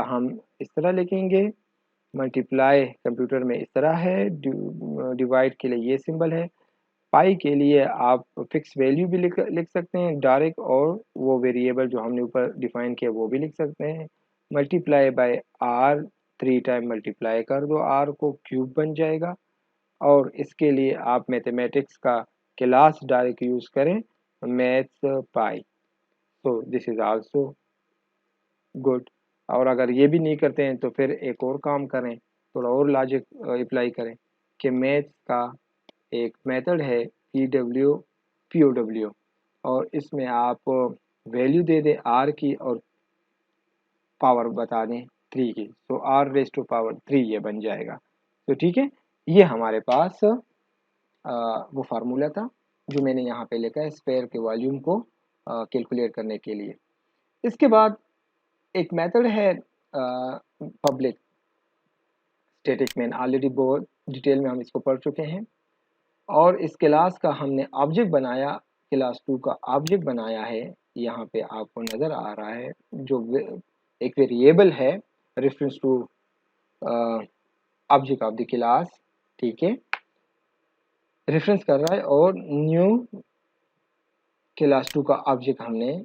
हम इस तरह लिखेंगे, मल्टीप्लाई कंप्यूटर में इस तरह है, डिवाइड के लिए ये सिंबल है, पाई के लिए आप फिक्स वैल्यू भी लिख सकते हैं डायरेक्ट, और वो वेरिएबल जो हमने ऊपर डिफाइन किया वो भी लिख सकते हैं। Multiply by r, 3 time multiply कर दो आर को, क्यूब बन जाएगा। और इसके लिए आप मैथमेटिक्स का क्लास डायरेक्ट यूज करें, maths pi. So this is also good. और अगर ये भी नहीं करते हैं तो फिर एक और काम करें, थोड़ा और लॉजिक अप्लाई करें कि मैथ्स का एक मेथड है POW, और इसमें आप वैल्यू दे दें आर की और पावर बता दें 3 की, तो r⁻³ ये बन जाएगा। तो ठीक है, ये हमारे पास वो फार्मूला था जो मैंने यहाँ पे लिखा है स्फीयर के वॉल्यूम को कैलकुलेट करने के लिए। इसके बाद एक मेथड है पब्लिक स्टैटिक मेन, ऑलरेडी बहुत डिटेल में हम इसको पढ़ चुके हैं। और इस क्लास का हमने ऑब्जेक्ट बनाया, क्लास 2 का ऑब्जेक्ट बनाया है, यहाँ पे आपको नज़र आ रहा है, जो एक वेरिएबल है reference to object of the class, ठीक है, रेफरेंस कर रहा है, और न्यू क्लास 2 का ऑब्जेक्ट हमने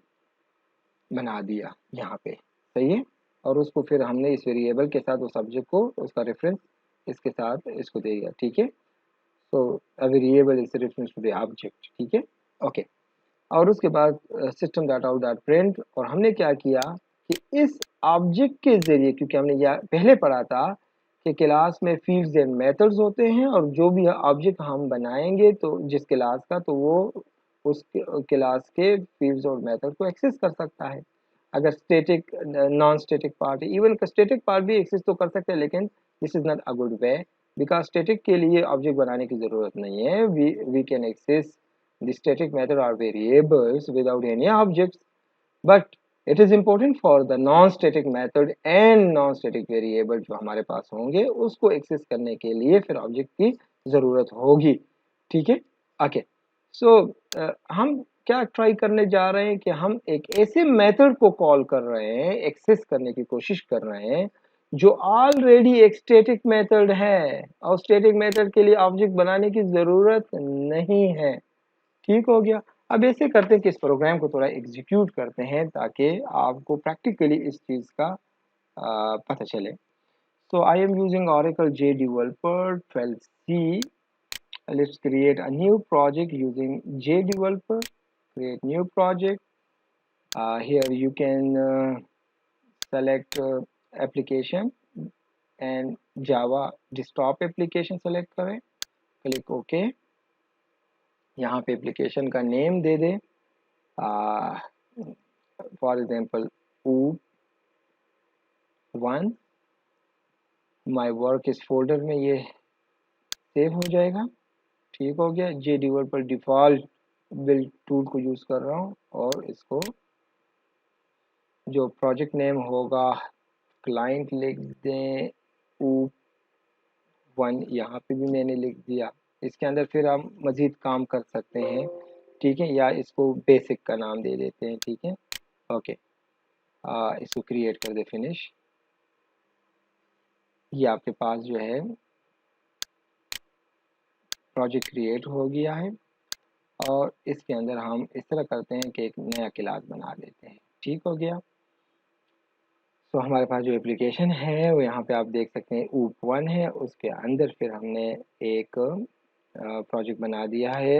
बना दिया यहाँ पे, सही है। और उसको फिर हमने इस वेरिएबल के साथ उस ऑब्जेक्ट को, उसका रेफरेंस इसके साथ इसको दे दिया, ठीक है। So a variable is reference to the object, ठीक है, ओके। और उसके बाद system dot out dot print, और हमने क्या किया कि इस ऑब्जेक्ट के जरिए, क्योंकि हमने यह पहले पढ़ा था कि क्लास में फील्ड्स एंड मेथड्स होते हैं, और जो भी ऑब्जेक्ट हम बनाएंगे तो जिस क्लास का, तो वो उस क्लास के फील्ड्स और मेथड को एक्सेस कर सकता है। अगर static non static part, even static part भी एक्सेस तो कर सकते हैं, लेकिन this is not a good way, because static के लिए ऑब्जेक्ट बनाने की जरूरत नहीं है। We can access the static method are variables without any objects, but it is important for the non-static method and non-static variable जो हमारे पास होंगे उसको एक्सेस करने के लिए फिर ऑब्जेक्ट की ज़रूरत होगी, ठीक है, ओके। सो हम क्या ट्राई करने जा रहे हैं कि हम एक ऐसे मेथड को कॉल कर रहे हैं, एक्सेस करने की कोशिश कर रहे हैं, जो ऑलरेडी एक स्टैटिक मेथड है, और स्टैटिक मेथड के लिए ऑब्जेक्ट बनाने की ज़रूरत नहीं है, ठीक हो गया। अब ऐसे करते हैं कि इस प्रोग्राम को थोड़ा एग्जीक्यूट करते हैं ताकि आपको प्रैक्टिकली इस चीज़ का पता चले। So I am using Oracle JDeveloper 12c. Let's create a new project using JDeveloper. Create new project. Here you can select application and Java desktop application select करें, क्लिक OK। यहाँ पे एप्लीकेशन का name दे दें, for example OOP1, my work इस folder में ये save हो जाएगा, ठीक हो गया। JDeveloper डिफ़ॉल्ट बिल्ड टूल को यूज़ कर रहा हूँ, और इसको जो प्रोजेक्ट नेम होगा क्लाइंट लिख दें, OOP1 यहाँ पे भी मैंने लिख दिया। इसके अंदर फिर हम मज़ीद काम कर सकते हैं, ठीक है, या इसको बेसिक का नाम दे देते हैं, ठीक है, ओके। इसको क्रिएट कर दे, फिनिश। ये आपके पास जो है प्रोजेक्ट क्रिएट हो गया है, और इसके अंदर हम इस तरह करते हैं कि एक नया क्लास बना देते हैं, ठीक हो गया। तो हमारे पास जो एप्लीकेशन है वो यहाँ पे आप देख सकते हैं OOP1 है, उसके अंदर फिर हमने एक प्रोजेक्ट बना दिया है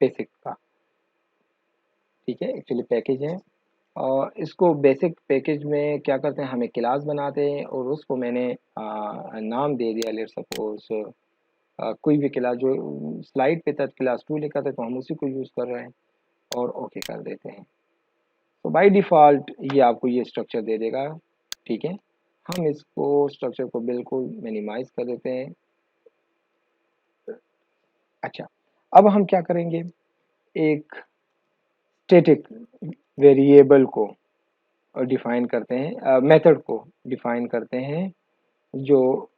बेसिक का, ठीक है, एक्चुअली पैकेज है। और इसको बेसिक पैकेज में क्या करते हैं, हम एक क्लास बनाते हैं, और उसको मैंने नाम दे दिया, लेट सपोज कोई भी क्लास, जो स्लाइड पे था क्लास 2 लिखा था, तो हम उसी को यूज़ कर रहे हैं, और ओके कर देते हैं। तो बाय डिफ़ॉल्ट ये आपको ये स्ट्रक्चर दे देगा, ठीक है। हम इसको स्ट्रक्चर को बिल्कुल मिनिमाइज कर देते हैं। अच्छा, अब हम क्या करेंगे, एक स्टैटिक वेरिएबल को डिफाइन करते हैं, मेथड को डिफाइन करते हैं, जो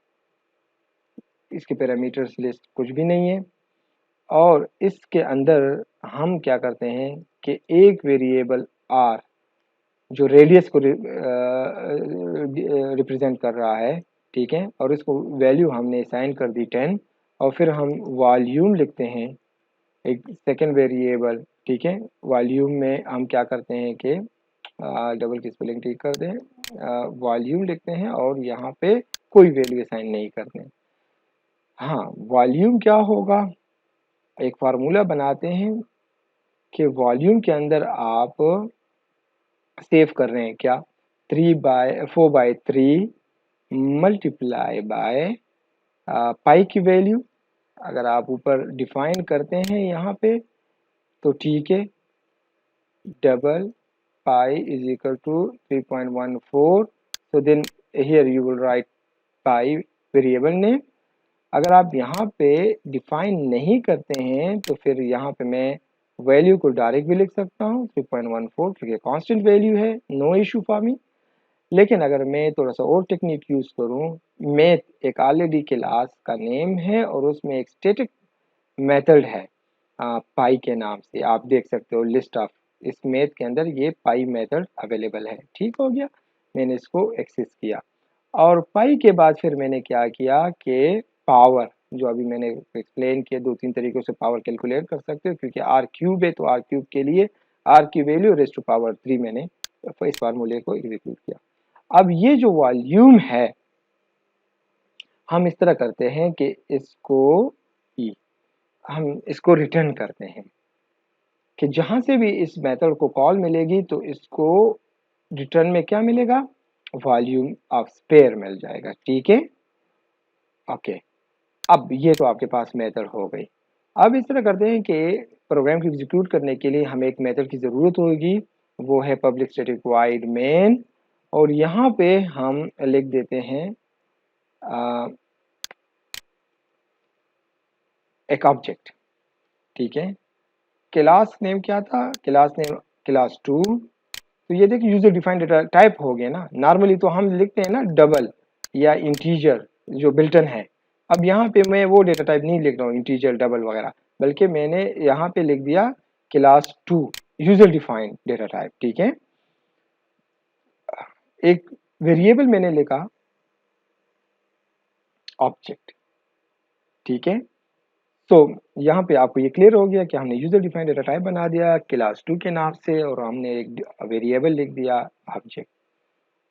इसके पैरामीटर्स लिस्ट कुछ भी नहीं है। और इसके अंदर हम क्या करते हैं कि एक वेरिएबल आर जो रेडियस को रिप्रेजेंट कर रहा है, ठीक है, और इसको वैल्यू हमने असाइन कर दी 10, और फिर हम वॉल्यूम लिखते हैं, एक सेकेंड वेरिएबल, ठीक है। वॉल्यूम में हम क्या करते हैं कि डबल की स्पेलिंग ठीक कर दें, वॉल्यूम लिखते हैं और यहाँ पे कोई वैल्यू असाइन नहीं करते हैं। हाँ, वॉल्यूम क्या होगा, एक फार्मूला बनाते हैं कि वॉल्यूम के अंदर आप सेव कर रहे हैं क्या, 4/3 मल्टीप्लाई बाय पाई की वैल्यू। अगर आप ऊपर डिफाइन करते हैं यहाँ पे तो ठीक है, double pi is equal to 3.14, so then here you will write pi variable name। अगर आप यहाँ पे डिफाइन नहीं करते हैं तो फिर यहाँ पे मैं वैल्यू को डायरेक्ट भी लिख सकता हूँ 3.14, क्योंकि कांस्टेंट वैल्यू है, नो इशू फॉर मी। लेकिन अगर मैं थोड़ा सा और टेक्निक यूज करूँ, मैथ एक ऑलरेडी क्लास का नेम है और उसमें एक स्टैटिक मेथड है पाई के नाम से, आप देख सकते हो लिस्ट ऑफ, इस मैथ के अंदर ये पाई मेथड अवेलेबल है। ठीक हो गया, मैंने इसको एक्सेस किया, और पाई के बाद फिर मैंने क्या किया कि पावर, जो अभी मैंने एक्सप्लेन किया, दो तीन तरीकों से पावर कैलकुलेट कर सकते हो, क्योंकि आर क्यूब है तो आर क्यूब के लिए आर की वैल्यू रेज़ टू पावर 3 मैंने इस फार्मूले को एग्जीक्यूट किया। अब ये जो वॉल्यूम है, हम इस तरह करते हैं कि इसको हम इसको रिटर्न करते हैं कि जहां से भी इस मेथड को कॉल मिलेगी तो इसको रिटर्न में क्या मिलेगा, वॉल्यूम ऑफ स्पेयर मिल जाएगा। ठीक है, ओके। अब ये तो आपके पास मेथड हो गई। अब इस तरह करते हैं कि प्रोग्राम को एग्जीक्यूट करने के लिए हमें एक मेथड की ज़रूरत होगी, वो है पब्लिक स्टैटिक वॉइड मेन, और यहाँ पे हम लिख देते हैं एक ऑब्जेक्ट। ठीक है, क्लास नेम क्या था, क्लास नेम क्लास 2। तो ये देखिए यूजर डिफाइंड डेटा टाइप हो गया ना। नॉर्मली तो हम लिखते हैं ना डबल या इंटीजर जो बिल्टन है। अब यहाँ पे मैं वो डेटा टाइप नहीं लिख रहा हूँ इंटीजर डबल वगैरह, बल्कि मैंने यहाँ पे लिख दिया class 2 user defined data type. ठीक है, एक वेरिएबल मैंने लिखा ऑब्जेक्ट। ठीक है, तो यहाँ पे आपको ये क्लियर हो गया कि हमने यूजर डिफाइंड डेटा टाइप बना दिया क्लास 2 के नाम से, और हमने एक वेरिएबल लिख दिया ऑब्जेक्ट।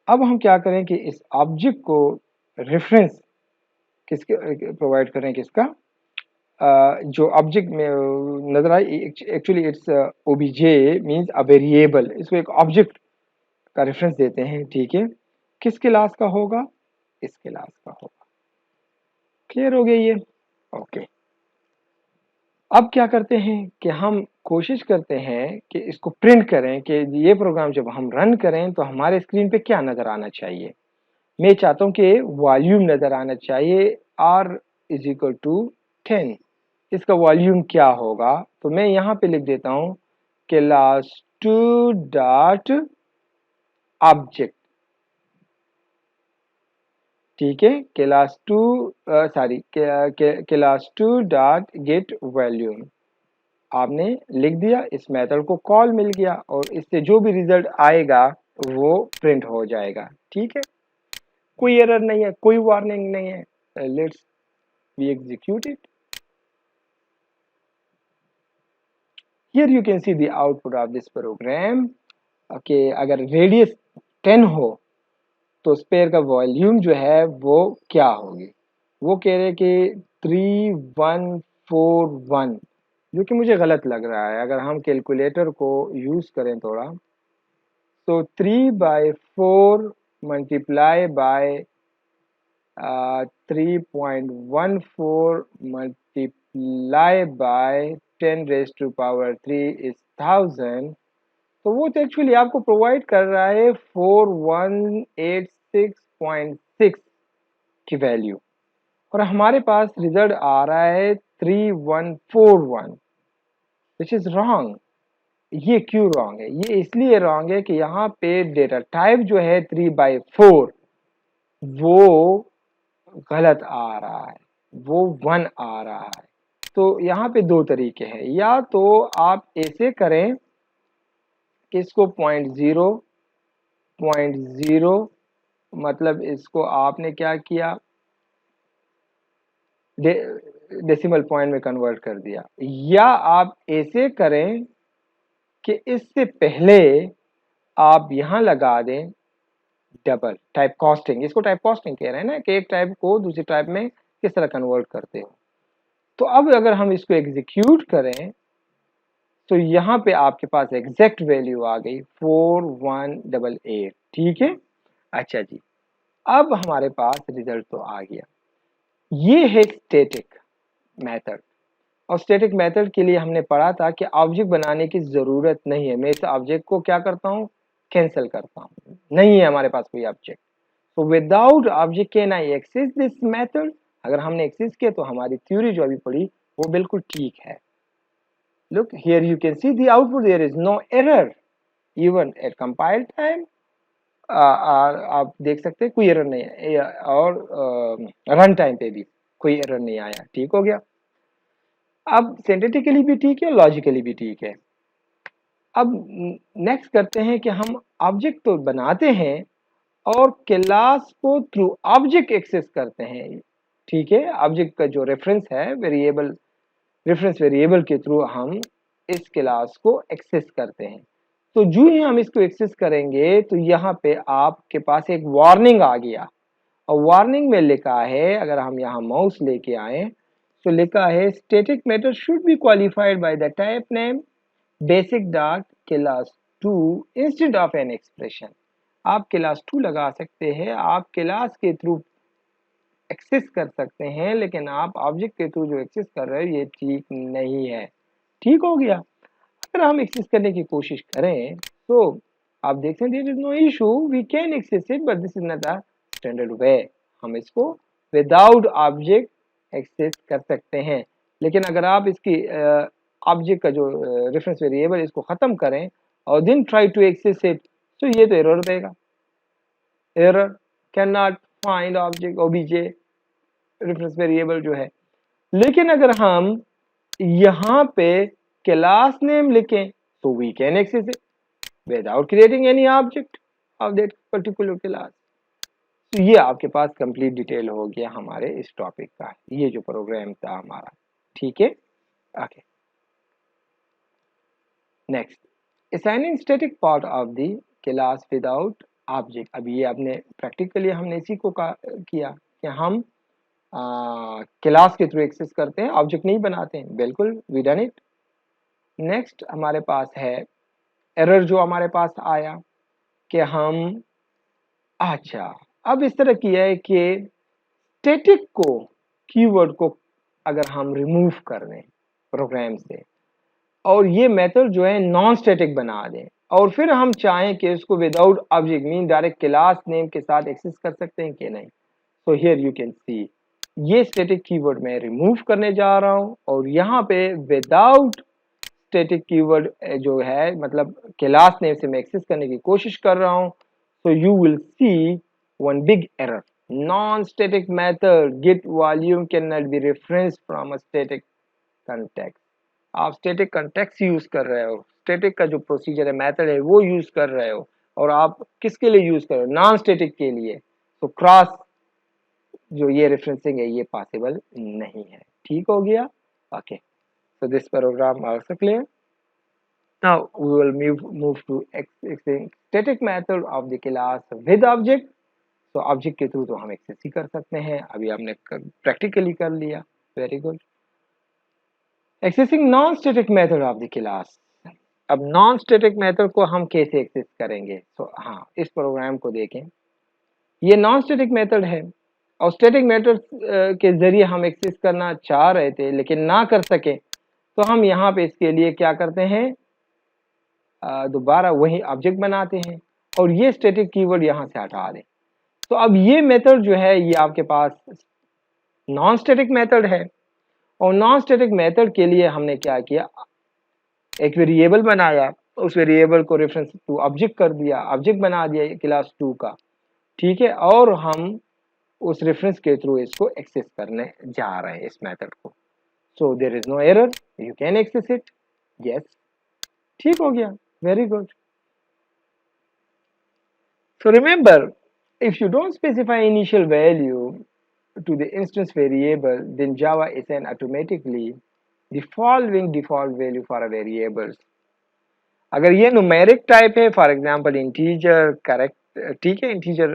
अब हम क्या करें कि इस ऑब्जेक्ट को रेफरेंस किसके प्रोवाइड करें, किसका, जो ऑब्जेक्ट में नजर आए, actually it's OBJ means a variable, इसको एक ऑब्जेक्ट का रेफरेंस देते हैं। ठीक है, किस क्लास का होगा, इस क्लास का होगा। क्लियर हो गया ये, ओके। अब क्या करते हैं कि हम कोशिश करते हैं कि इसको प्रिंट करें, कि ये प्रोग्राम जब हम रन करें तो हमारे स्क्रीन पे क्या नजर आना चाहिए। मैं चाहता हूं कि वॉल्यूम नजर आना चाहिए, r इज इक्वल टू 10। इसका वॉल्यूम क्या होगा, तो मैं यहाँ पे लिख देता हूँ क्लास 2 डॉट ऑब्जेक्ट। ठीक है, class 2 sorry class 2 dot gate volume आपने लिख दिया, इस मेथड को कॉल मिल गया, और इससे जो भी रिजल्ट आएगा वो प्रिंट हो जाएगा। ठीक है, कोई एरर नहीं है, कोई वार्निंग नहीं है। Let's we execute it. Here you can see the output of this program। कि अगर रेडियस 10 हो तो स्पेयर का वॉल्यूम जो है वो क्या होगी, वो कह रहे कि 3141, जो कि मुझे गलत लग रहा है। अगर हम कैलकुलेटर को यूज करें थोड़ा, तो 3/4 multiply by 3.14 multiply by 10 raise to power 3 is 1000। तो वो तो एक्चुअली आपको प्रोवाइड कर रहा है 4186.6 की वैल्यू, और हमारे पास रिजल्ट आ रहा है 3141, विच इज रॉन्ग। ये क्यों रॉन्ग है? ये इसलिए रॉन्ग है कि यहाँ पे डेटा टाइप जो है 3/4 वो गलत आ रहा है, वो 1 आ रहा है। तो यहाँ पे दो तरीके हैं, या तो आप ऐसे करें कि इसको 0.0 मतलब इसको आपने क्या किया, डेसिमल पॉइंट में कन्वर्ट कर दिया, या आप ऐसे करें कि इससे पहले आप यहाँ लगा दें डबल टाइप कास्टिंग। इसको टाइप कास्टिंग कह रहे हैं ना, कि एक टाइप को दूसरी टाइप में किस तरह कन्वर्ट करते हो। तो अब अगर हम इसको एग्जीक्यूट करें तो यहाँ पे आपके पास एग्जैक्ट वैल्यू आ गई 4188। ठीक है, अच्छा जी, अब हमारे पास रिजल्ट तो आ गया। ये है स्टैटिक मेथड, और स्टैटिक मेथड के लिए हमने पढ़ा था कि ऑब्जेक्ट बनाने की जरूरत नहीं है। मैं इस ऑब्जेक्ट को क्या करता हूँ, कैंसिल करता हूँ, नहीं है हमारे पास कोई ऑब्जेक्ट। तो without object can I access this method. अगर हमने एक्सेस किया तो हमारी थ्योरी जो अभी पढ़ी वो बिल्कुल ठीक है। Look here you can see the output, there is no error even at compile time. आप देख सकते हैं कोई एरर नहीं है, और रन टाइम पे भी कोई एरर नहीं आया। ठीक हो गया। अब सिंथेटिकली भी ठीक है, लॉजिकली भी ठीक है। अब नेक्स्ट करते हैं कि हम ऑब्जेक्ट तो बनाते हैं और क्लास को थ्रू ऑब्जेक्ट एक्सेस करते हैं। ठीक है, ऑब्जेक्ट का जो रेफरेंस है वेरिएबल, रेफरेंस वेरिएबल के थ्रू हम इस क्लास को एक्सेस करते हैं। तो जो ही हम इसको एक्सेस करेंगे तो यहाँ पे आपके पास एक वार्निंग आ गया, और वार्निंग में लिखा है, अगर हम यहाँ माउस लेके आए तो लिखा है static method should be qualified by the type name basic dot class 2 instead of an expression. आप क्लास 2 लगा सकते हैं, आप क्लास के थ्रू एक्सेस कर सकते हैं, लेकिन आप ऑब्जेक्ट के थ्रू जो एक्सेस कर रहे हो ये ठीक नहीं है। ठीक हो गया। अगर हम एक्सेस करने की कोशिश करें तो आप देखते हैं there is no issue, we can access it, but this is not a standard way. हम इसको विदाउट ऑब्जेक्ट एक्सेस कर सकते हैं, लेकिन अगर आप इसकी ऑब्जेक्ट का जो रेफरेंस वेरिएबल इसको खत्म करें और then try to access it, तो ये तो एरर देगा, error can not find object OBJ reference variable जो है। लेकिन अगर हम यहाँ पे क्लास नेम लिखें तो we can access it without creating any object of that particular class. तो ये आपके पास कंप्लीट डिटेल हो गया हमारे इस टॉपिक का, ये जो प्रोग्राम था हमारा। ठीक है, okay. Next, assigning static part of the class without object. अभी ये आपने प्रैक्टिकली हमने इसी को किया कि हम क्लास के थ्रू एक्सेस करते हैं, ऑब्जेक्ट नहीं बनाते हैं। बिल्कुल, वी डन इट। नेक्स्ट हमारे पास है एरर जो हमारे पास आया कि हम, अच्छा, अब इस तरह किया है कि स्टैटिक को, कीवर्ड को अगर हम रिमूव कर दें प्रोग्राम से और ये मेथड जो है नॉन स्टैटिक बना दें, और फिर हम चाहें कि इसको without object mean direct class name के साथ एक्सेस कर सकते हैं कि नहीं। सो हियर यू कैन सी ये स्टैटिक कीवर्ड मैं रिमूव करने जा रहा हूं, और यहाँ पे विदाउट स्टैटिक कीवर्ड जो है मतलब क्लास नेम से मैं एक्सेस करने की कोशिश कर रहा हूं। so you will see one big error, non-static method get volume cannot be referenced from a static context। आप स्टैटिक कंटेक्स्ट यूज कर रहे हो, स्टैटिक का जो प्रोसीजर है मेथड है वो यूज कर रहे हो, और आप किसके लिए यूज कर रहे हो, नॉन स्टैटिक के लिए। तो क्रॉस जो ये रेफरेंसिंग है ये पॉसिबल नहीं है। ठीक हो गया, okay. So this program also clear. Now we will move to accessing static method of the class with object। तो ऑब्जेक्ट के थ्रू तो हम एक्सेस ही कर सकते हैं, अभी हमने प्रैक्टिकली कर लिया। Very good. Accessing non static method of the class. अब नॉन स्टैटिक मेथड को हम कैसे एक्सेस करेंगे? तो हाँ, इस प्रोग्राम को देखें, ये नॉन स्टैटिक मेथड है, और स्टैटिक मेथड के जरिए हम एक्सेस करना चाह रहे थे लेकिन ना कर सके, तो हम यहाँ पे इसके लिए क्या करते हैं, दोबारा वही ऑब्जेक्ट बनाते हैं और ये स्टैटिक कीवर्ड यहाँ से हटा दें। तो अब ये मेथड जो है ये आपके पास नॉन स्टैटिक मेथड है, और नॉन स्टैटिक मेथड के लिए हमने क्या किया, एक वेरिएबल बनाया उस वेरिएबल को रेफरेंस टू ऑब्जेक्ट कर दिया, ऑब्जेक्ट बना दिया क्लास 2 का, ठीक है, और हम उस रेफरेंस के थ्रू इसको एक्सेस करने जा रहे हैं इस मेथड को। So there is no error, you can access it. Yes, ठीक हो गया, very good. So remember, if you don't specify initial value to the instance variable, then Java assign automatically the following default value for a variables. अगर ये numeric type है, for example integer, correct, ठीक है, integer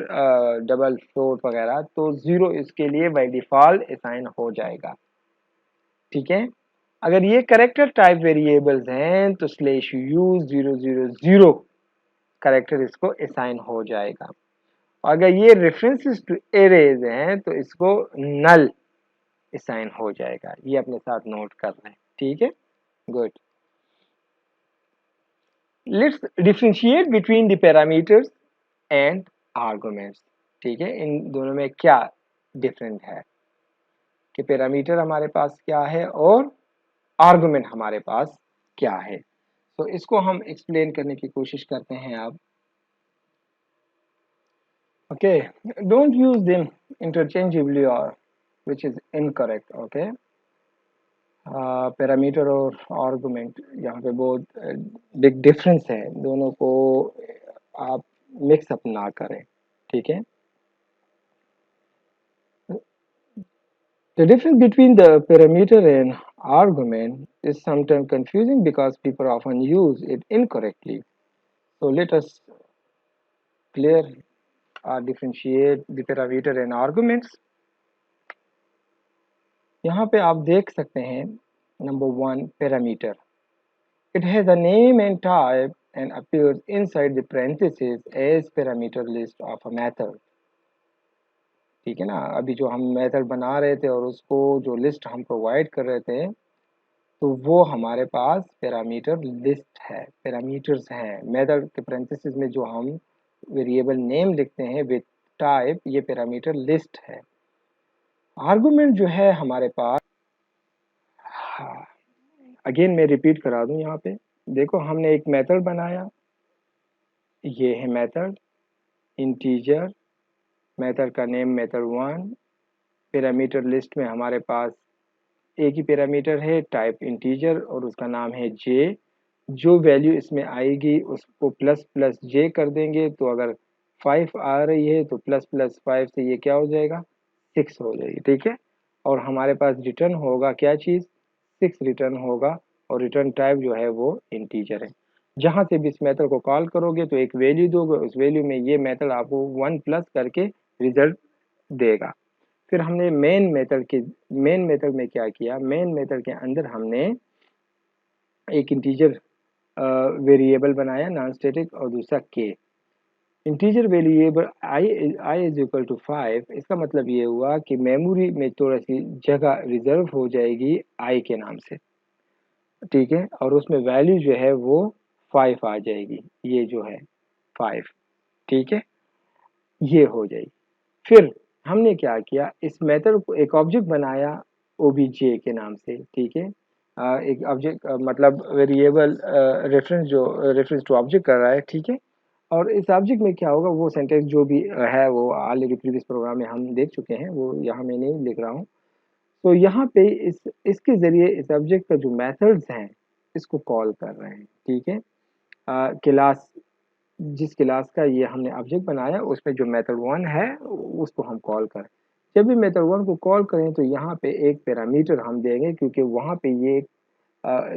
double float वगैरह, तो 0 इसके लिए by default assign हो जाएगा, ठीक है। अगर ये करेक्टर टाइप वेरिएबल्स हैं तो स्लैश यू 000 करेक्टर इसको असाइन हो जाएगा। अगर ये रेफरेंसेस टू एरेज हैं तो इसको नल असाइन हो जाएगा। ये अपने साथ नोट कर लें, ठीक है, good. Let's differentiate between the parameters and arguments, ठीक है, इन दोनों में क्या डिफरेंट है कि पैरामीटर हमारे पास क्या है और आर्गुमेंट हमारे पास क्या है। तो इसको हम एक्सप्लेन करने की कोशिश करते हैं अब। Okay, don't use them interchangeably और which is incorrect, okay। Parameter और आर्गुमेंट यहाँ पे बहुत बिग डिफरेंस है, दोनों को आप मिक्स अप ना करें, ठीक है। The difference between the parameter and argument is sometimes confusing because people often use it incorrectly. So let us clear differentiate the parameter and arguments. यहाँ पे आप देख सकते हैं, number 1 parameter, it has a name and type and appears inside the parentheses as parameter list of a method, ठीक है ना। अभी जो हम मेथड बना रहे थे और उसको जो लिस्ट हम प्रोवाइड कर रहे थे, तो वो हमारे पास पैरामीटर लिस्ट है, पैरामीटर्स हैं। मेथड के पैरेंथेसिस में जो हम वेरिएबल नेम लिखते हैं विद टाइप, ये पैरामीटर लिस्ट है। आर्गुमेंट जो है हमारे पास, अगेन मैं रिपीट करा दूं, यहाँ पे देखो, हमने एक मेथड बनाया, ये है मेथड इंटीजर, मेथड का नेम मेथड 1, पैरामीटर लिस्ट में हमारे पास एक ही पैरामीटर है, टाइप इंटीजर, और उसका नाम है जे। जो वैल्यू इसमें आएगी उसको प्लस प्लस जे कर देंगे, तो अगर 5 आ रही है तो प्लस प्लस 5 से ये क्या हो जाएगा, 6 हो जाएगी, ठीक है। और हमारे पास रिटर्न होगा क्या चीज़, 6 रिटर्न होगा, और रिटर्न टाइप जो है वो इंटीजर है। जहाँ से भी इस मेथड को कॉल करोगे तो एक वैल्यू दोगे, उस वैल्यू में ये मेथड आपको 1 प्लस करके रिजल्ट देगा। फिर हमने मेन मेथड में क्या किया, मेन मेथड के अंदर हमने एक इंटीजर वेरिएबल बनाया नॉन स्टैटिक, और दूसरा के। Integer variable i is equal to 5, इसका मतलब ये हुआ कि मेमोरी में थोड़ा सी जगह रिजर्व हो जाएगी आई के नाम से, ठीक है, और उसमें वैल्यू जो है वो 5 आ जाएगी, ये जो है 5, ठीक है, ये हो जाएगी। फिर हमने क्या किया, इस मेथड को एक ऑब्जेक्ट बनाया ओबीजे के नाम से, ठीक है। एक ऑब्जेक्ट मतलब वेरिएबल रेफरेंस टू ऑब्जेक्ट कर रहा है, ठीक है। और इस ऑब्जेक्ट में क्या होगा, वो सेंटेंस जो भी है वो ऑलरेडी प्रीवियस प्रोग्राम में हम देख चुके हैं, वो यहाँ मैं नहीं लिख रहा हूँ। तो यहाँ पे इसके ज़रिए इस ऑब्जेक्ट का जो मेथड्स हैं इसको कॉल कर रहे हैं, ठीक है। क्लास, जिस क्लास का ये हमने ऑब्जेक्ट बनाया उसमें जो मेथड 1 है उसको हम कॉल करें। जब भी मेथड 1 को कॉल करें तो यहाँ पे एक पैरामीटर हम देंगे, क्योंकि वहाँ पे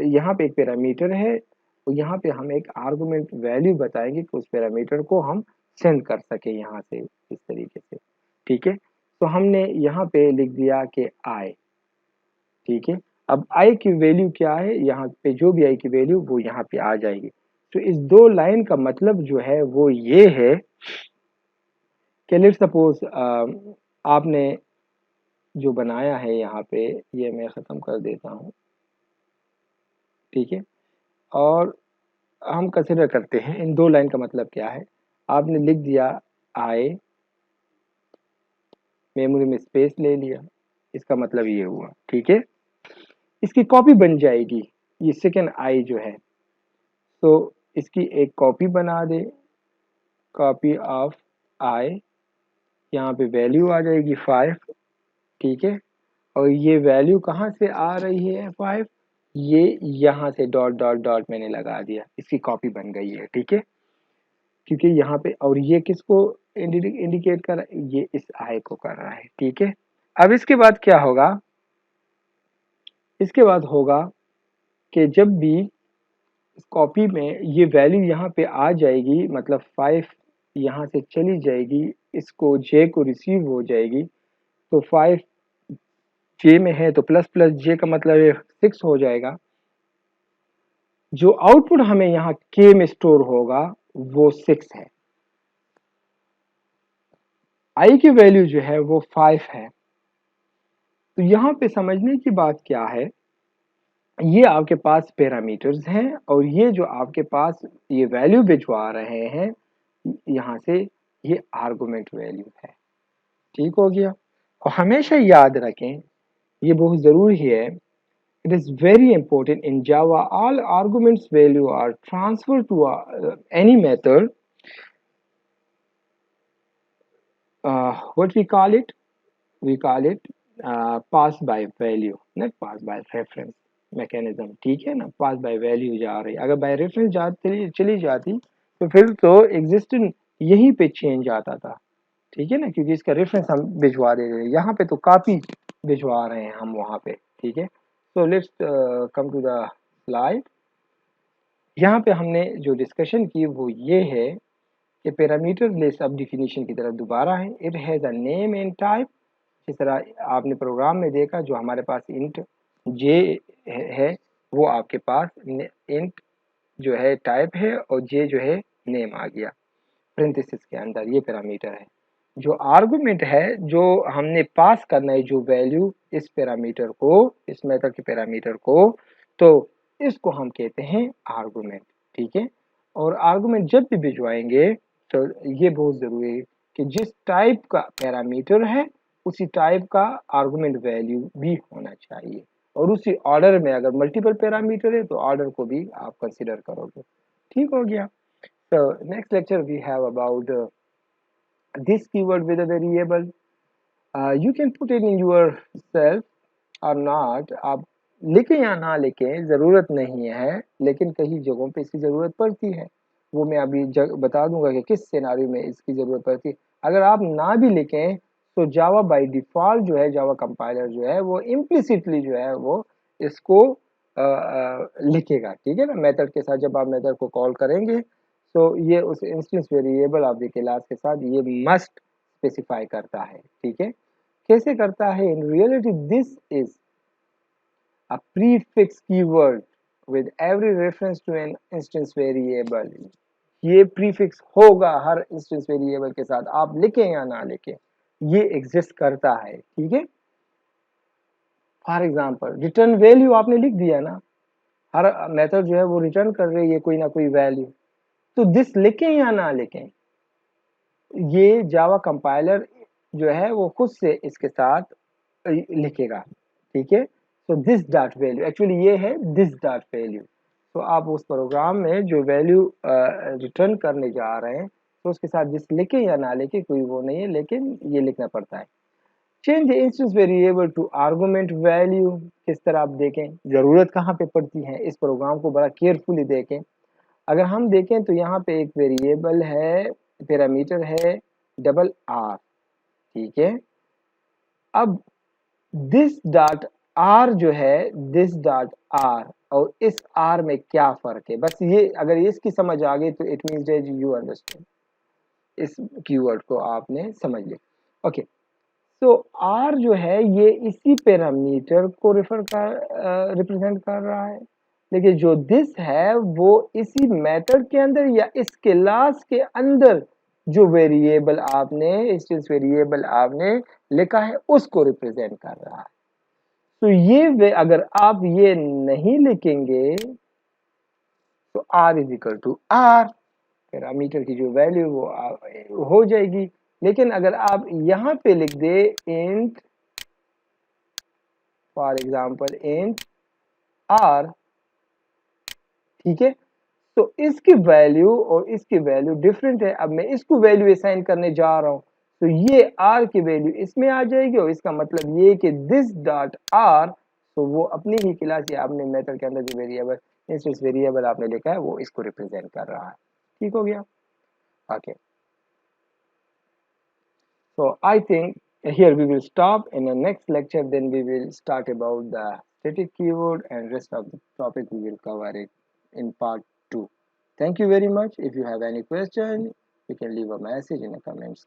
यहाँ पे एक पैरामीटर है, और यहाँ पे हम एक आर्गुमेंट वैल्यू बताएंगे कि उस पैरामीटर को हम सेंड कर सके यहाँ से, इस तरीके से, ठीक है। तो हमने यहाँ पे लिख दिया कि आई, ठीक है। अब आई की वैल्यू क्या है, यहाँ पे जो भी आई की वैल्यू वो यहाँ पे आ जाएगी। तो इस 2 लाइन का मतलब जो है वो ये है कि लेट्स सपोज आपने जो बनाया है यहाँ पे, ये मैं ख़त्म कर देता हूँ, ठीक है। और हम कंसिडर करते हैं इन 2 लाइन का मतलब क्या है। आपने लिख दिया आई, मेमोरी में स्पेस ले लिया, इसका मतलब ये हुआ, ठीक है। इसकी कॉपी बन जाएगी ये सेकेंड आई जो है। तो इसकी एक कॉपी बना दे, कॉपी ऑफ आई, यहाँ पे वैल्यू आ जाएगी 5, ठीक है। और ये वैल्यू कहाँ से आ रही है 5, ये यहाँ से डॉट डॉट डॉट मैंने लगा दिया, इसकी कॉपी बन गई है, ठीक है। क्योंकि यहाँ पे, और ये किसको इंडिकेट कर रहा है, ये इस आई को कर रहा है, ठीक है। अब इसके बाद क्या होगा, इसके बाद होगा कि जब भी कॉपी में ये वैल्यू यहाँ पे आ जाएगी, मतलब 5 यहाँ से चली जाएगी, इसको जे को रिसीव हो जाएगी, तो 5 जे में है तो प्लस प्लस जे का मतलब 6 हो जाएगा। जो आउटपुट हमें यहाँ के में स्टोर होगा वो 6 है, आई की वैल्यू जो है वो 5 है। तो यहाँ पे समझने की बात क्या है, ये आपके पास पैरामीटर्स हैं और ये जो आपके पास ये वैल्यू भिजवा रहे हैं यहाँ से, ये आर्गुमेंट वैल्यू है, ठीक हो गया। और हमेशा याद रखें, ये बहुत जरूरी है, it is very important in Java all arguments value are transferred to any method, what we call it, we call it pass by value, not pass by reference mechanism, ठीक है ना। pass by value जा रही, अगर by reference चली जाती तो फिर तो एग्जिस्टेंट यहीं पे चेंज आता था, ठीक है ना, क्योंकि इसका रेफरेंस हम भिजवा दे रहे हैं, यहाँ पे तो कॉपी भिजवा रहे हैं हम वहाँ पे, ठीक है। So let's come to the slide. यहाँ पे हमने जो डिस्कशन की वो ये है कि पैरामीटर लेस अब डिफिनीशन की तरफ दोबारा है। It has a name and type, जिस तरह आपने प्रोग्राम में देखा, जो हमारे पास इंट जे है वो आपके पास इंट जो है टाइप है और जे जो है नेम आ गया पेरेंथेसिस के अंदर, ये पैरामीटर है। जो आर्गुमेंट है जो हमने पास करना है जो वैल्यू इस पैरामीटर को, इस मेथड के पैरामीटर को, तो इसको हम कहते हैं आर्गुमेंट, ठीक है। और आर्गुमेंट जब भी भिजवाएंगे तो ये बहुत जरूरी है कि जिस टाइप का पैरामीटर है उसी टाइप का आर्गुमेंट वैल्यू भी होना चाहिए, और उसी ऑर्डर में, अगर मल्टीपल पैरामीटर है तो ऑर्डर को भी आप कंसिडर करोगे, ठीक हो गया। So next lecture we have about this keyword with a variable. You can put it in yourself or not. आप लिखें या ना लिखें ज़रूरत नहीं है, लेकिन कई जगहों पे इसकी ज़रूरत पड़ती है। वो मैं अभी बता दूंगा कि किस सिनारियो में इसकी ज़रूरत पड़ती है। अगर आप ना भी लिखें तो जावा बाय डिफ़ॉल्ट जो है, जावा कंपाइलर जो है वो इम्प्लिसिटली जो है वो इसको लिखेगा, ठीक है ना। मेथड के साथ जब आप मेथड को कॉल करेंगे तो ये उस instance variable of the class के साथ ये मस्ट स्पेसिफाई करता है, ठीक है। कैसे करता है, in reality this is a prefix keyword with every reference to an instance variable। ये प्रीफिक्स होगा हर इंस्टेंस वेरिएबल के साथ, आप लिखें या ना लिखें, ये एग्जिस्ट करता है, ठीक है। फॉर एग्जांपल रिटर्न वैल्यू आपने लिख दिया ना, हर मेथड जो है वो रिटर्न कर रही है कोई ना कोई वैल्यू, तो दिस लिखें या ना लिखें, ये जावा कंपाइलर जो है वो खुद से इसके साथ लिखेगा, ठीक है। तो दिस डॉट वैल्यू एक्चुअली ये है दिस डॉट वैल्यू। तो आप उस प्रोग्राम में जो वैल्यू रिटर्न करने जा रहे हैं तो उसके साथ दिस लिखे या ना लिखे कोई वो नहीं है, लेकिन ये लिखना पड़ता है। Change the instance variable to argument value, किस तरह आप देखें, जरूरत कहाँ पे पड़ती है, इस प्रोग्राम को बड़ा केयरफुली देखें। अगर हम देखें तो यहाँ पे एक वेरिएबल है, पैरामीटर है डबल आर, ठीक है। अब दिस डॉट आर जो है, दिस डॉट आर और इस आर में क्या फर्क है, बस ये अगर इसकी समझ आ गई तो it means that you understand, इस कीवर्ड को आपने समझ लिया, ओके। तो आर जो है ये इसी पैरामीटर को रिप्रेजेंट कर रहा है, लेकिन जो दिस है वो इसी मेथड के अंदर या इस क्लास के अंदर जो वेरिएबल आपने, इंस्टेंस वेरिएबल आपने लिखा है उसको रिप्रेजेंट कर रहा है। तो ये अगर आप ये नहीं लिखेंगे तो r is equal to r, parameter की जो वैल्यू वो हो जाएगी। लेकिन अगर आप यहाँ पे लिख दे int, for example int r, ठीक है, तो इसकी वैल्यू और इसकी वैल्यू डिफरेंट है। अब मैं इसको वैल्यू असाइन करने जा रहा हूं, तो ये आर की वैल्यू इसमें आ जाएगी, और इसका मतलब ये कि दिस डॉट आर, तो वो अपनी ही क्लास या आपने मेथड के अंदर जो वेरिएबल इंस्टेंस वेरिएबल आपने लिखा है वो इसको रिप्रेजेंट कर रहा है। ठीक हो गया? Okay, so I think here we will stop. In the next lecture then we will start about the static keyword, and rest of the topic we will cover it in part 2. Thank you very much. If you have any question, you can leave a message in the comments.